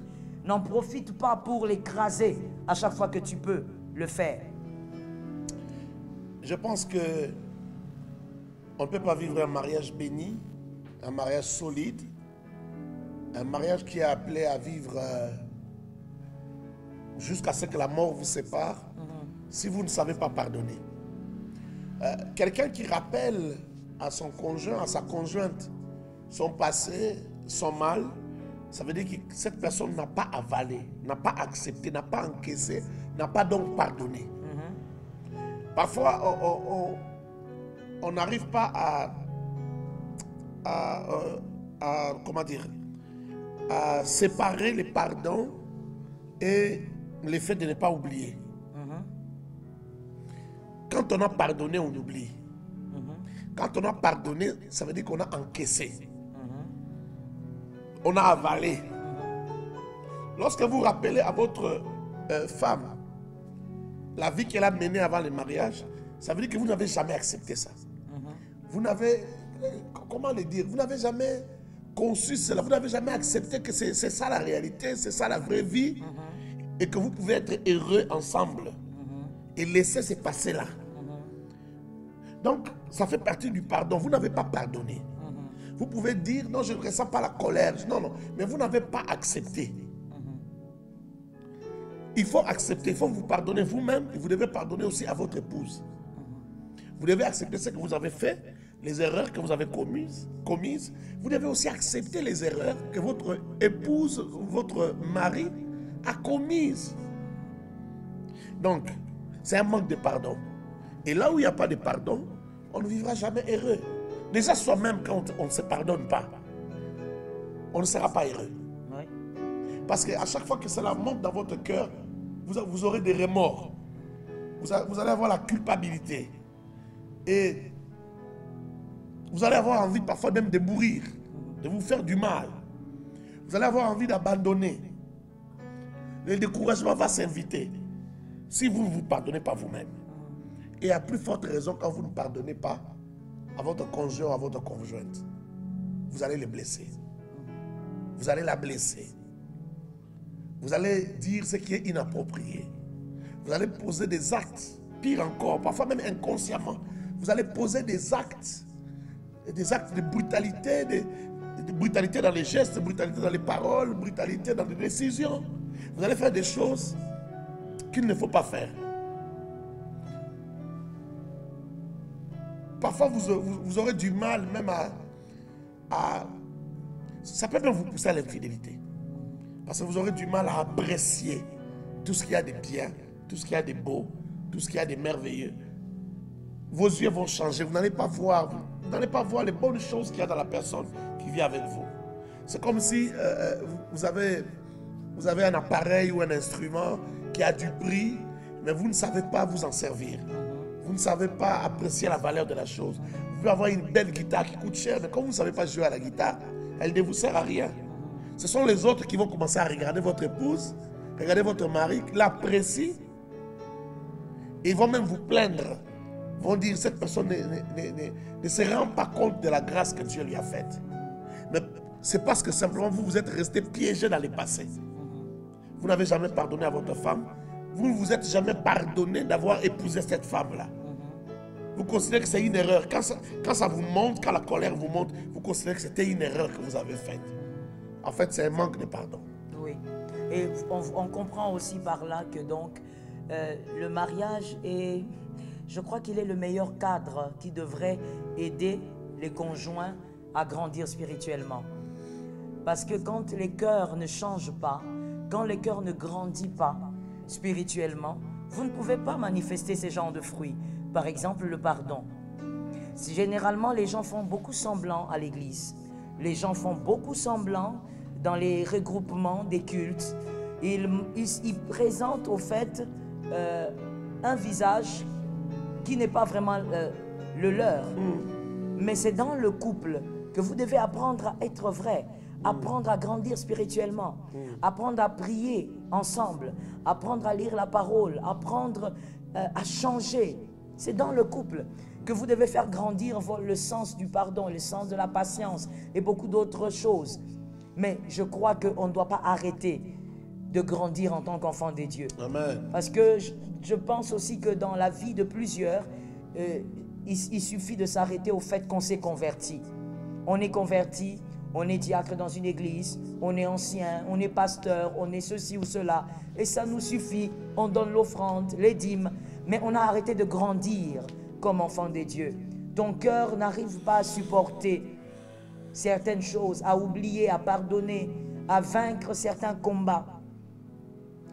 N'en profite pas pour l'écraser à chaque fois que tu peux le faire. Je pense que on ne peut pas vivre un mariage béni, un mariage solide, un mariage qui est appelé à vivre jusqu'à ce que la mort vous sépare, si vous ne savez pas pardonner. Quelqu'un qui rappelle à son conjoint, à sa conjointe, son passé, son mal, ça veut dire que cette personne n'a pas avalé, n'a pas accepté, n'a pas encaissé, n'a pas donc pardonné. Parfois, on n'arrive pas comment dire, à séparer les pardons et le fait de ne pas oublier. Quand on a pardonné, on oublie. Quand on a pardonné, ça veut dire qu'on a encaissé. On a avalé. Lorsque vous rappelez à votre femme la vie qu'elle a menée avant le mariage, ça veut dire que vous n'avez jamais accepté ça. Vous n'avez, comment le dire, vous n'avez jamais conçu cela, vous n'avez jamais accepté que c'est ça la réalité, c'est ça la vraie vie, et que vous pouvez être heureux ensemble et laisser ce passé-là. Donc, ça fait partie du pardon. Vous n'avez pas pardonné. Vous pouvez dire, non, je ne ressens pas la colère. Non, non, mais vous n'avez pas accepté. Il faut accepter, il faut vous pardonner vous-même et vous devez pardonner aussi à votre épouse. Vous devez accepter ce que vous avez fait, les erreurs que vous avez commises. Vous devez aussi accepter les erreurs que votre épouse, votre mari a commises. Donc, c'est un manque de pardon. Et là où il n'y a pas de pardon, on ne vivra jamais heureux. Déjà soi-même, quand on ne se pardonne pas, on ne sera pas heureux. Oui. Parce qu'à chaque fois que cela monte dans votre cœur, vous aurez des remords. Vous allez avoir la culpabilité. Et vous allez avoir envie parfois même de mourir, de vous faire du mal. Vous allez avoir envie d'abandonner. Le découragement va s'inviter si vous ne vous pardonnez pas vous-même. Et à plus forte raison quand vous ne pardonnez pas à votre conjoint ou à votre conjointe. Vous allez le blesser. Vous allez la blesser. Vous allez dire ce qui est inapproprié. Vous allez poser des actes, pire encore, parfois même inconsciemment. Vous allez poser des actes de brutalité, de brutalité dans les gestes, de brutalité dans les paroles, de brutalité dans les décisions. Vous allez faire des choses qu'il ne faut pas faire. Parfois, vous aurez du mal même ça peut même vous pousser à l'infidélité. Parce que vous aurez du mal à apprécier tout ce qu'il y a de bien, tout ce qu'il y a de beau, tout ce qu'il y a de merveilleux. Vos yeux vont changer. Vous n'allez pas voir les bonnes choses qu'il y a dans la personne qui vit avec vous. C'est comme si vous avez un appareil ou un instrument qui a du prix, mais vous ne savez pas vous en servir. Vous ne savez pas apprécier la valeur de la chose. Vous pouvez avoir une belle guitare qui coûte cher, mais comme vous ne savez pas jouer à la guitare, elle ne vous sert à rien. Ce sont les autres qui vont commencer à regarder votre épouse, regarder votre mari, l'apprécient, et ils vont même vous plaindre. Ils vont dire, cette personne ne se rend pas compte de la grâce que Dieu lui a faite. Mais c'est parce que simplement vous êtes resté piégé dans le passé. Vous n'avez jamais pardonné à votre femme. Vous ne vous êtes jamais pardonné d'avoir épousé cette femme-là. Vous considérez que c'est une erreur. Quand ça vous monte, quand la colère vous monte, vous considérez que c'était une erreur que vous avez faite. En fait, c'est un manque de pardon. Oui. Et on comprend aussi par là que donc le mariage est, je crois qu'il est le meilleur cadre qui devrait aider les conjoints à grandir spirituellement. Parce que quand les cœurs ne changent pas, quand le cœur ne grandit pas spirituellement, vous ne pouvez pas manifester ces genres de fruits. Par exemple, le pardon. Généralement, les gens font beaucoup semblant à l'église. Les gens font beaucoup semblant dans les regroupements des cultes. Ils présentent au fait un visage qui n'est pas vraiment le leur. Mais c'est dans le couple que vous devez apprendre à être vrai, apprendre à grandir spirituellement, apprendre à prier ensemble, apprendre à lire la parole, apprendre à changer. C'est dans le couple que vous devez faire grandir le sens du pardon, le sens de la patience et beaucoup d'autres choses. Mais je crois qu'on ne doit pas arrêter de grandir en tant qu'enfant de Dieu. Amen. Parce que je pense aussi que dans la vie de plusieurs, il suffit de s'arrêter au fait qu'on s'est converti. On est converti, On est diacre dans une église, on est ancien, on est pasteur, on est ceci ou cela. Et ça nous suffit. On donne l'offrande, les dîmes. Mais on a arrêté de grandir comme enfant de Dieu. Ton cœur n'arrive pas à supporter certaines choses, à oublier, à pardonner, à vaincre certains combats.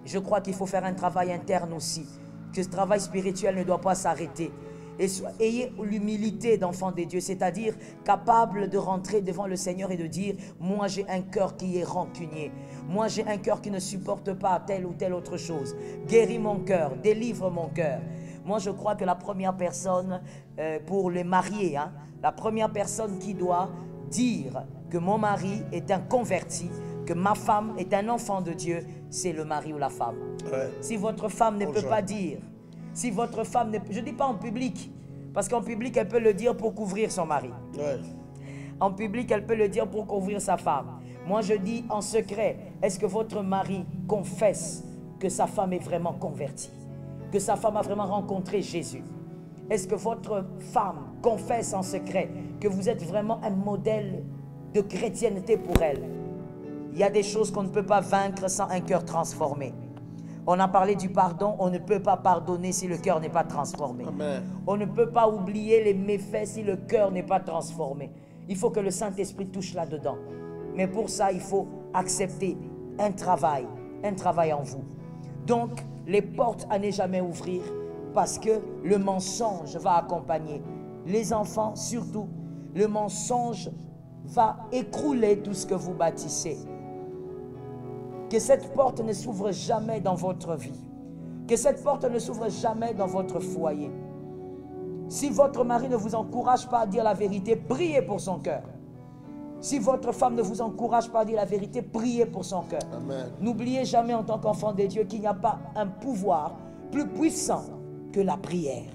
Je crois qu'il faut faire un travail interne aussi. Que ce travail spirituel ne doit pas s'arrêter. Et ayez l'humilité d'enfant de Dieu, c'est-à-dire capable de rentrer devant le Seigneur et de dire, moi j'ai un cœur qui est rancunier, moi j'ai un cœur qui ne supporte pas telle ou telle autre chose. Guéris mon cœur, délivre mon cœur. Moi je crois que la première personne pour les mariés, la première personne qui doit dire que mon mari est un converti, que ma femme est un enfant de Dieu, c'est le mari ou la femme. Ouais. Si votre femme ne peut pas dire, si votre femme ne... Je ne dis pas en public, parce qu'en public, elle peut le dire pour couvrir son mari. Ouais. En public, elle peut le dire pour couvrir sa femme. Moi, je dis en secret, est-ce que votre mari confesse que sa femme est vraiment convertie? Que sa femme a vraiment rencontré Jésus? Est-ce que votre femme confesse en secret que vous êtes vraiment un modèle de chrétienté pour elle? Il y a des choses qu'on ne peut pas vaincre sans un cœur transformé. On a parlé du pardon, on ne peut pas pardonner si le cœur n'est pas transformé. Amen. On ne peut pas oublier les méfaits si le cœur n'est pas transformé. Il faut que le Saint-Esprit touche là-dedans. Mais pour ça, il faut accepter un travail en vous. Donc, les portes à ne jamais ouvrir parce que le mensonge va accompagner. Les enfants, surtout, le mensonge va écrouler tout ce que vous bâtissez. Que cette porte ne s'ouvre jamais dans votre vie. Que cette porte ne s'ouvre jamais dans votre foyer. Si votre mari ne vous encourage pas à dire la vérité, priez pour son cœur. Si votre femme ne vous encourage pas à dire la vérité, priez pour son cœur. N'oubliez jamais en tant qu'enfant de Dieu qu'il n'y a pas un pouvoir plus puissant que la prière.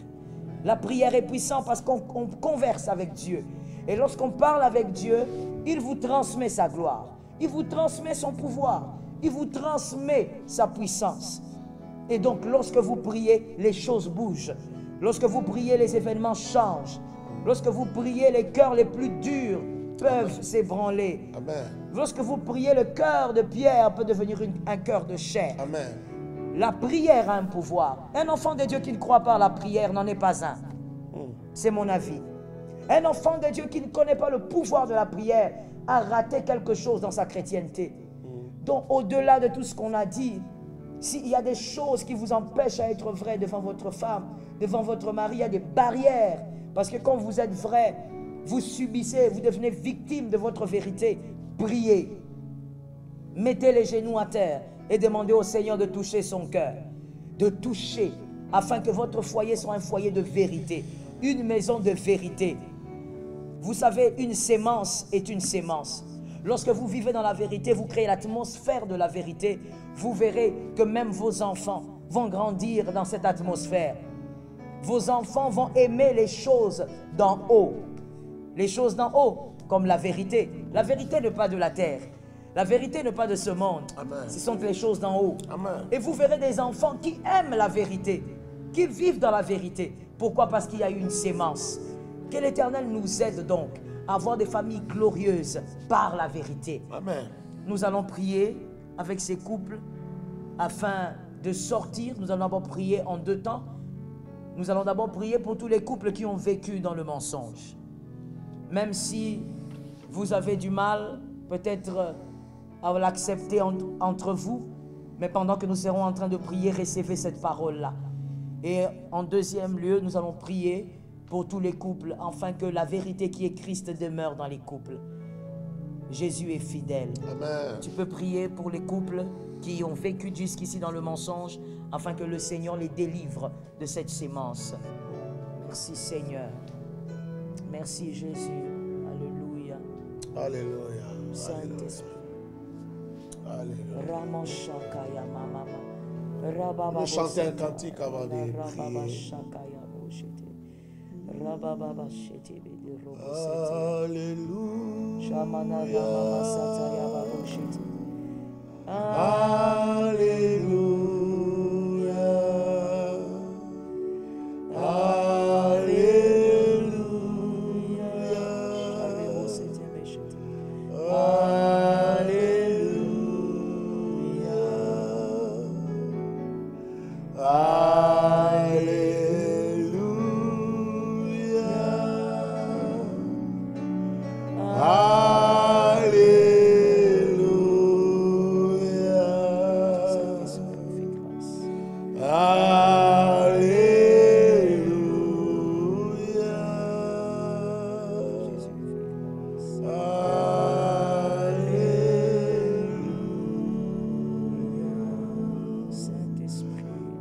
La prière est puissante parce qu'on converse avec Dieu. Et lorsqu'on parle avec Dieu, il vous transmet sa gloire. Il vous transmet son pouvoir. Il vous transmet sa puissance. Et donc, lorsque vous priez, les choses bougent. Lorsque vous priez, les événements changent. Lorsque vous priez, les cœurs les plus durs peuvent s'ébranler. Lorsque vous priez, le cœur de pierre peut devenir un cœur de chair. Amen. La prière a un pouvoir. Un enfant de Dieu qui ne croit pas à la prière n'en est pas un. C'est mon avis. Un enfant de Dieu qui ne connaît pas le pouvoir de la prière a raté quelque chose dans sa chrétienté. Donc, au-delà de tout ce qu'on a dit, s'il y a des choses qui vous empêchent à être vrai devant votre femme, devant votre mari, il y a des barrières. Parce que quand vous êtes vrai, vous subissez, vous devenez victime de votre vérité. Priez. Mettez les genoux à terre et demandez au Seigneur de toucher son cœur. De toucher, afin que votre foyer soit un foyer de vérité. Une maison de vérité. Vous savez, une sémence est une sémence. Lorsque vous vivez dans la vérité, vous créez l'atmosphère de la vérité. Vous verrez que même vos enfants vont grandir dans cette atmosphère. Vos enfants vont aimer les choses d'en haut. Les choses d'en haut, comme la vérité. La vérité n'est pas de la terre. La vérité n'est pas de ce monde. Amen. Ce sont les choses d'en haut. Amen. Et vous verrez des enfants qui aiment la vérité, qui vivent dans la vérité. Pourquoi? Parce qu'il y a eu une sémence. Que l'Éternel nous aide donc à avoir des familles glorieuses par la vérité. Amen. Nous allons prier avec ces couples afin de sortir. Nous allons d'abord prier en deux temps. Nous allons d'abord prier pour tous les couples qui ont vécu dans le mensonge. Même si vous avez du mal peut-être à l'accepter entre vous, mais pendant que nous serons en train de prier, recevez cette parole-là. Et en deuxième lieu, nous allons prier pour tous les couples, afin que la vérité qui est Christ demeure dans les couples. Jésus est fidèle. Amen. Tu peux prier pour les couples qui ont vécu jusqu'ici dans le mensonge, afin que le Seigneur les délivre de cette sémence. Merci Seigneur. Merci Jésus. Alléluia. Alléluia. Saint-Esprit. Alléluia. Nous chantons un cantique avant de prier. Alléluia. Alléluia.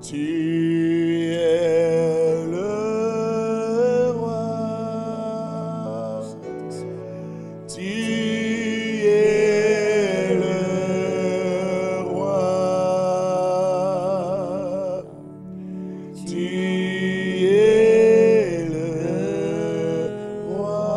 Tu es le roi. Tu es le roi. Tu es le roi.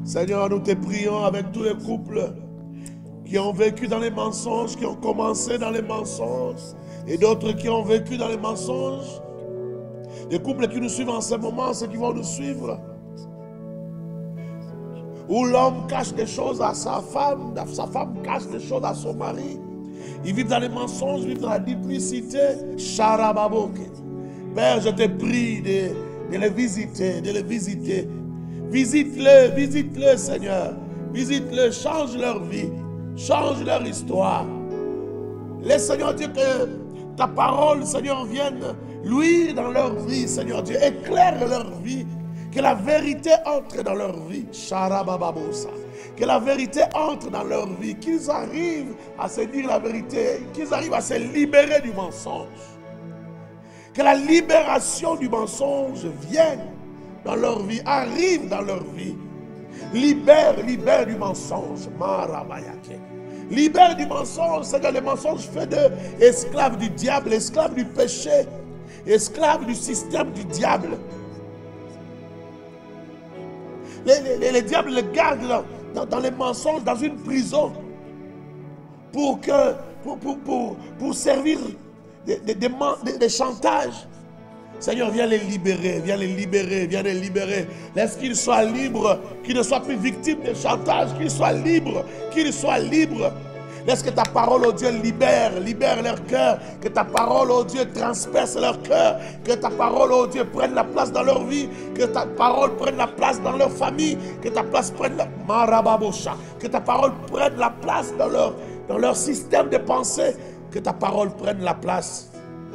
Seigneur, nous te prions avec tous les couples qui ont vécu dans les mensonges, qui ont commencé dans les mensonges, et d'autres qui ont vécu dans les mensonges. Des couples qui nous suivent en ce moment, ceux qui vont nous suivre. Où l'homme cache des choses à sa femme cache des choses à son mari. Ils vivent dans les mensonges, ils vivent dans la duplicité. Charababoke. Père, je te prie de les visiter, de les visiter. Visite-le, visite-le, Seigneur. Visite-le, change leur vie, change leur histoire. Laisse, Seigneur Dieu, que ta parole, Seigneur, vienne luire dans leur vie, Seigneur Dieu. Éclaire leur vie. Que la vérité entre dans leur vie. Sharabababosa. Que la vérité entre dans leur vie. Qu'ils arrivent à se dire la vérité. Qu'ils arrivent à se libérer du mensonge. Que la libération du mensonge vienne dans leur vie, arrive dans leur vie. Libère du mensonge. Marabayake. Libère du mensonge. C'est que le mensonge fait d'eux esclaves du diable, esclaves du péché, esclaves du système du diable. Les diables les gardent dans les mensonges, dans une prison, pour servir des chantages. Seigneur, viens les libérer, viens les libérer, viens les libérer. Laisse qu'ils soient libres, qu'ils ne soient plus victimes de chantage, qu'ils soient libres, qu'ils soient libres. Laisse que ta parole, oh Dieu, libère leur cœur. Que ta parole, oh Dieu, transperce leur cœur. Que ta parole, oh Dieu, prenne la place dans leur vie. Que ta parole prenne la place dans leur famille. Que ta place prenne la... Que ta parole prenne la place dans leur système de pensée. Que ta parole prenne la place.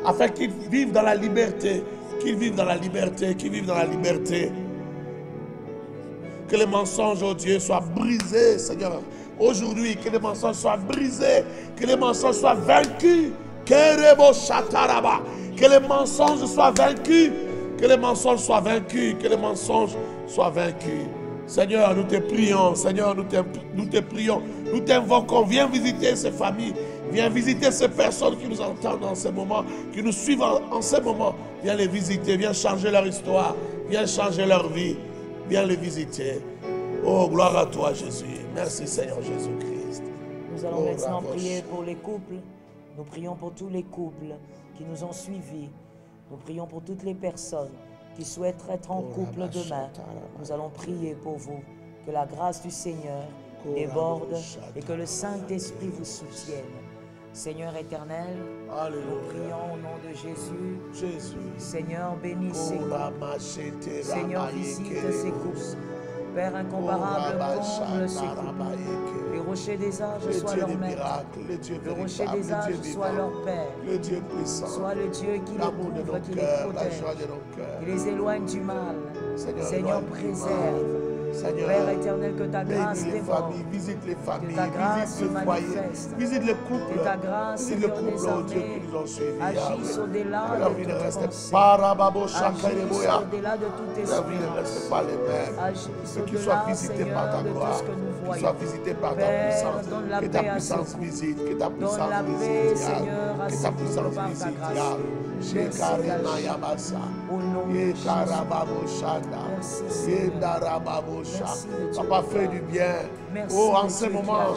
Afin qu'ils vivent dans la liberté. Qu'ils vivent dans la liberté. Qu'ils vivent dans la liberté. Que les mensonges, oh Dieu, soient brisés, Seigneur. Aujourd'hui, que les mensonges soient brisés, que les mensonges soient vaincus, que les mensonges soient vaincus, que les mensonges soient vaincus, que les mensonges soient vaincus. Seigneur, nous te prions, Seigneur, nous te prions, nous t'invoquons, viens visiter ces familles, viens visiter ces personnes qui nous entendent en ce moment, qui nous suivent en ce moment, viens les visiter, viens changer leur histoire, viens changer leur vie, viens les visiter. Oh, gloire à toi, Jésus. Merci, Seigneur Jésus-Christ. Nous allons maintenant prier pour les couples. Nous prions pour tous les couples qui nous ont suivis. Nous prions pour toutes les personnes qui souhaitent être en couple demain. Nous allons prier pour vous. Que la grâce du Seigneur déborde et que le Saint-Esprit vous soutienne. Seigneur éternel, nous prions au nom de Jésus. Seigneur, bénissez. Seigneur, visite ces couples. Père incomparable, comble ces couples. Les rochers des âges soient leur maître. Le rocher des âges soit leur Père. Le Dieu puissant. Soit le Dieu qui les couvre, qui les protège, qui les éloigne du mal. Seigneur, préserve. Seigneur, Père éternel, que ta grâce déborde, visite les familles, que ta grâce se manifeste, visite les couples, que ta grâce, visite les Seigneur des armées, agisse au-delà de toute pensée, agisse au-delà de tout esprit, agisse au-delà, Seigneur, de tout ce que nous voyons. Père, donne la paix à ces couples, donne la paix, Seigneur, à ces couples par ta grâce. Merci d'agir au nom de Jésus. Merci Seigneur. Papa, fais du bien. Oh, en ce moment,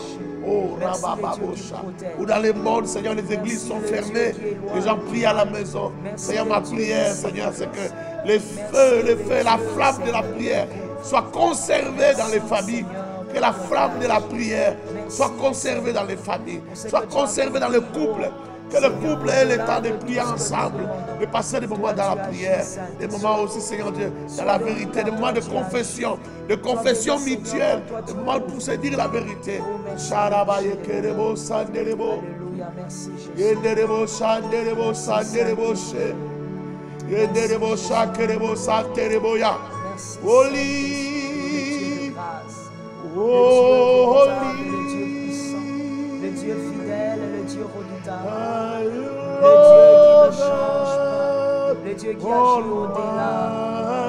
oh, Rabababosha, où dans les mondes, Seigneur, les églises sont fermées, les gens prient à la maison. Seigneur, ma prière, Seigneur, c'est que les feux, la flamme de la prière soit conservée dans les familles. Que la flamme de la prière soit conservée dans les familles, soit conservée dans le couple. Que le couple ait le temps de prier ensemble, de passer des moments dans la prière, des moments aussi, Seigneur Dieu, dans la vérité, des moments de confession mutuelle, des moments pour se dire la vérité. Le Dieu fidèle, le Dieu redoutable, le Dieu qui ne change pas, le Dieu qui agit au-delà,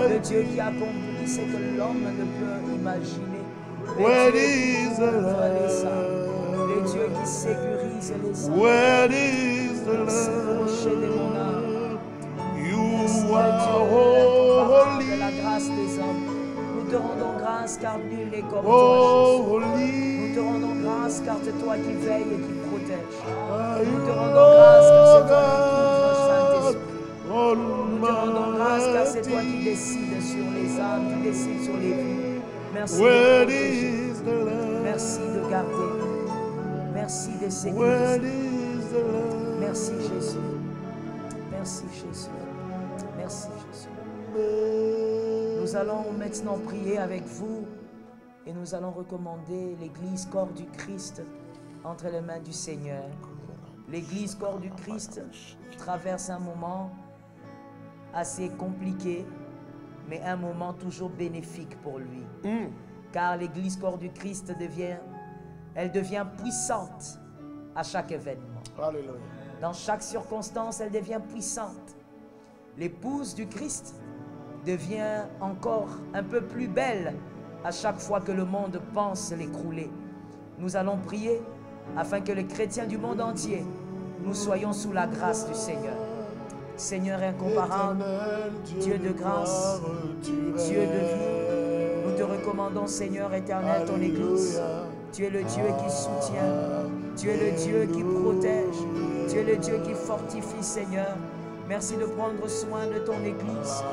le Dieu qui accomplit ce que l'homme ne peut imaginer, le Dieu qui ouvre les âmes, le Dieu qui sécurise les âmes. Merci, rocher de mon âme. Merci, le Dieu de la grâce des hommes. Nous te rendons grâce car nul n'est comme toi, Jésus. Nous te rendons grâce car c'est toi qui veille et qui protège. Nous te rendons grâce car c'est toi qui couvre, Saint-Esprit. Nous te rendons grâce car c'est toi qui décides sur les âmes, qui décides sur les vies. Merci de protéger. Merci de garder. Merci de sécuriser. Merci Jésus. Merci Jésus. Merci Jésus. Nous allons maintenant prier avec vous et nous allons recommander l'Église corps du Christ entre les mains du Seigneur. L'Église corps du Christ traverse un moment assez compliqué, mais un moment toujours bénéfique pour lui. Car l'Église corps du Christ devient puissante à chaque événement. Alléluia. Dans chaque circonstance, elle devient puissante. L'épouse du Christ devient encore un peu plus belle à chaque fois que le monde pense l'écrouler. Nous allons prier afin que les chrétiens du monde entier, nous soyons sous la grâce du Seigneur. Seigneur incomparable, Dieu de grâce, Dieu de vie, nous te recommandons, Seigneur éternel, ton Église. Tu es le Dieu qui soutient, tu es le Dieu qui protège, tu es le Dieu qui fortifie, Seigneur. Merci de prendre soin de ton Église.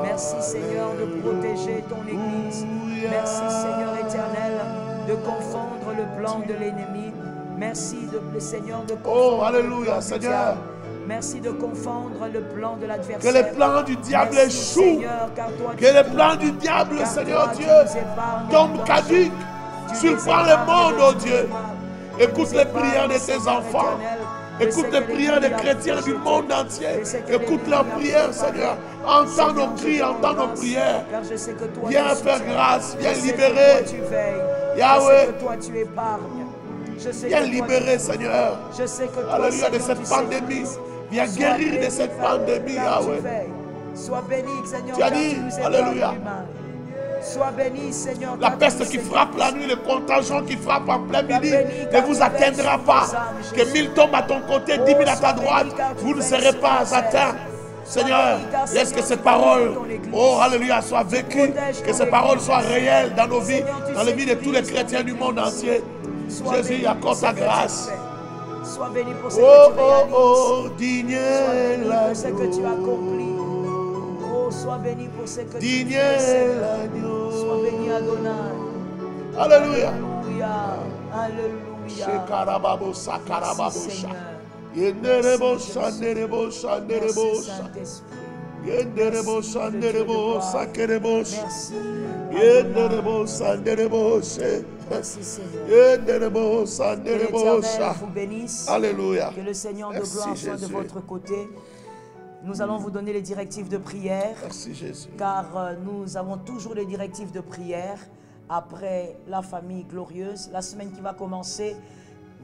Merci, Seigneur, de protéger ton Église. Merci, Seigneur éternel, de confondre le plan de l'ennemi. Merci, Seigneur, de confondre alléluia, le Seigneur. Merci de confondre le plan de l'adversaire. Que les plans du diable échouent. Que les plans du diable, Seigneur Dieu, tombent caduques. Surprends le monde, oh Dieu. Écoute les prières de tes enfants. Écoute les prières des chrétiens du monde entier. Écoute leurs prières, Seigneur. Entends nos cris, entends nos prières. Viens faire grâce, viens libérer. Yahweh, viens libérer, Seigneur. Alléluia, de cette pandémie. Viens guérir de cette pandémie, Yahweh. Sois béni, Seigneur. Tu as dit, alléluia. Sois béni, Seigneur. La peste qui frappe la nuit, le contagion qui frappe en plein midi ne vous atteindra pas. Que 1000 tombent à ton côté, 10 000 à ta droite, vous ne serez pas atteints. Seigneur, laisse que ces paroles, oh alléluia, soient vécues, que ces paroles soient réelles dans nos vies, dans les vies de tous les chrétiens du monde entier. Jésus, accorde ta grâce. Sois béni pour ce que tu réalises. Digne pour ce que tu accomplis. Sois béni pour ce que tu fais, Seigneur. Sois béni, Adonai. Alléluia. Alléluia. Merci, vous bénisse. Alléluia. Que le Seigneur de gloire soit de votre côté. Nous allons vous donner les directives de prière. Merci Jésus. Car nous avons toujours les directives de prière après la famille glorieuse. La semaine qui va commencer,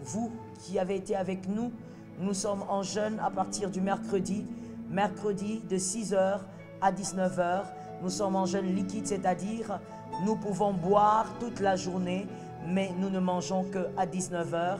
vous qui avez été avec nous, nous sommes en jeûne à partir du mercredi de 6h à 19h. Nous sommes en jeûne liquide, c'est-à-dire nous pouvons boire toute la journée, mais nous ne mangeons qu'à 19h.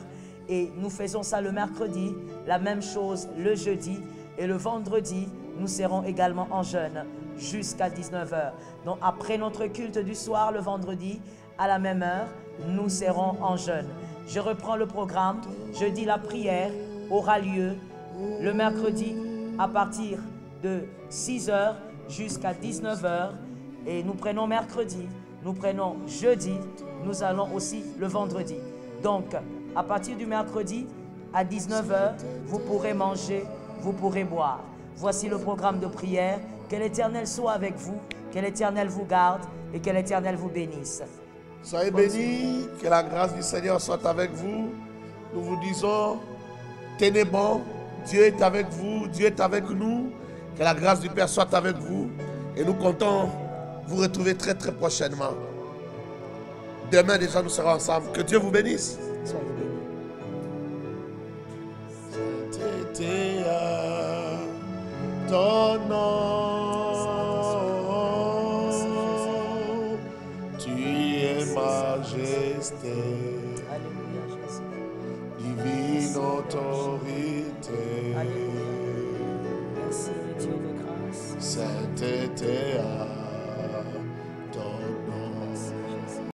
Et nous faisons ça le mercredi, la même chose le jeudi. Et le vendredi, nous serons également en jeûne jusqu'à 19h. Donc après notre culte du soir, le vendredi, à la même heure, nous serons en jeûne. Je reprends le programme. Jeudi, la prière aura lieu le mercredi à partir de 6h jusqu'à 19h. Et nous prenons mercredi, nous prenons jeudi, nous allons aussi le vendredi. Donc, à partir du mercredi, à 19h, vous pourrez manger, vous pourrez boire. Voici le programme de prière. Que l'Éternel soit avec vous, que l'Éternel vous garde et que l'Éternel vous bénisse. Soyez bénis, que la grâce du Seigneur soit avec vous. Nous vous disons, tenez bon, Dieu est avec vous, Dieu est avec nous. Que la grâce du Père soit avec vous. Et nous comptons vous retrouver très très prochainement. Demain déjà nous serons ensemble. Que Dieu vous bénisse. Soyez bénis. C'était ton nom, tu es majesté, Alléluia, Jésus. divine autorité, Alléluia. Merci, Dieu de grâce. sainteté.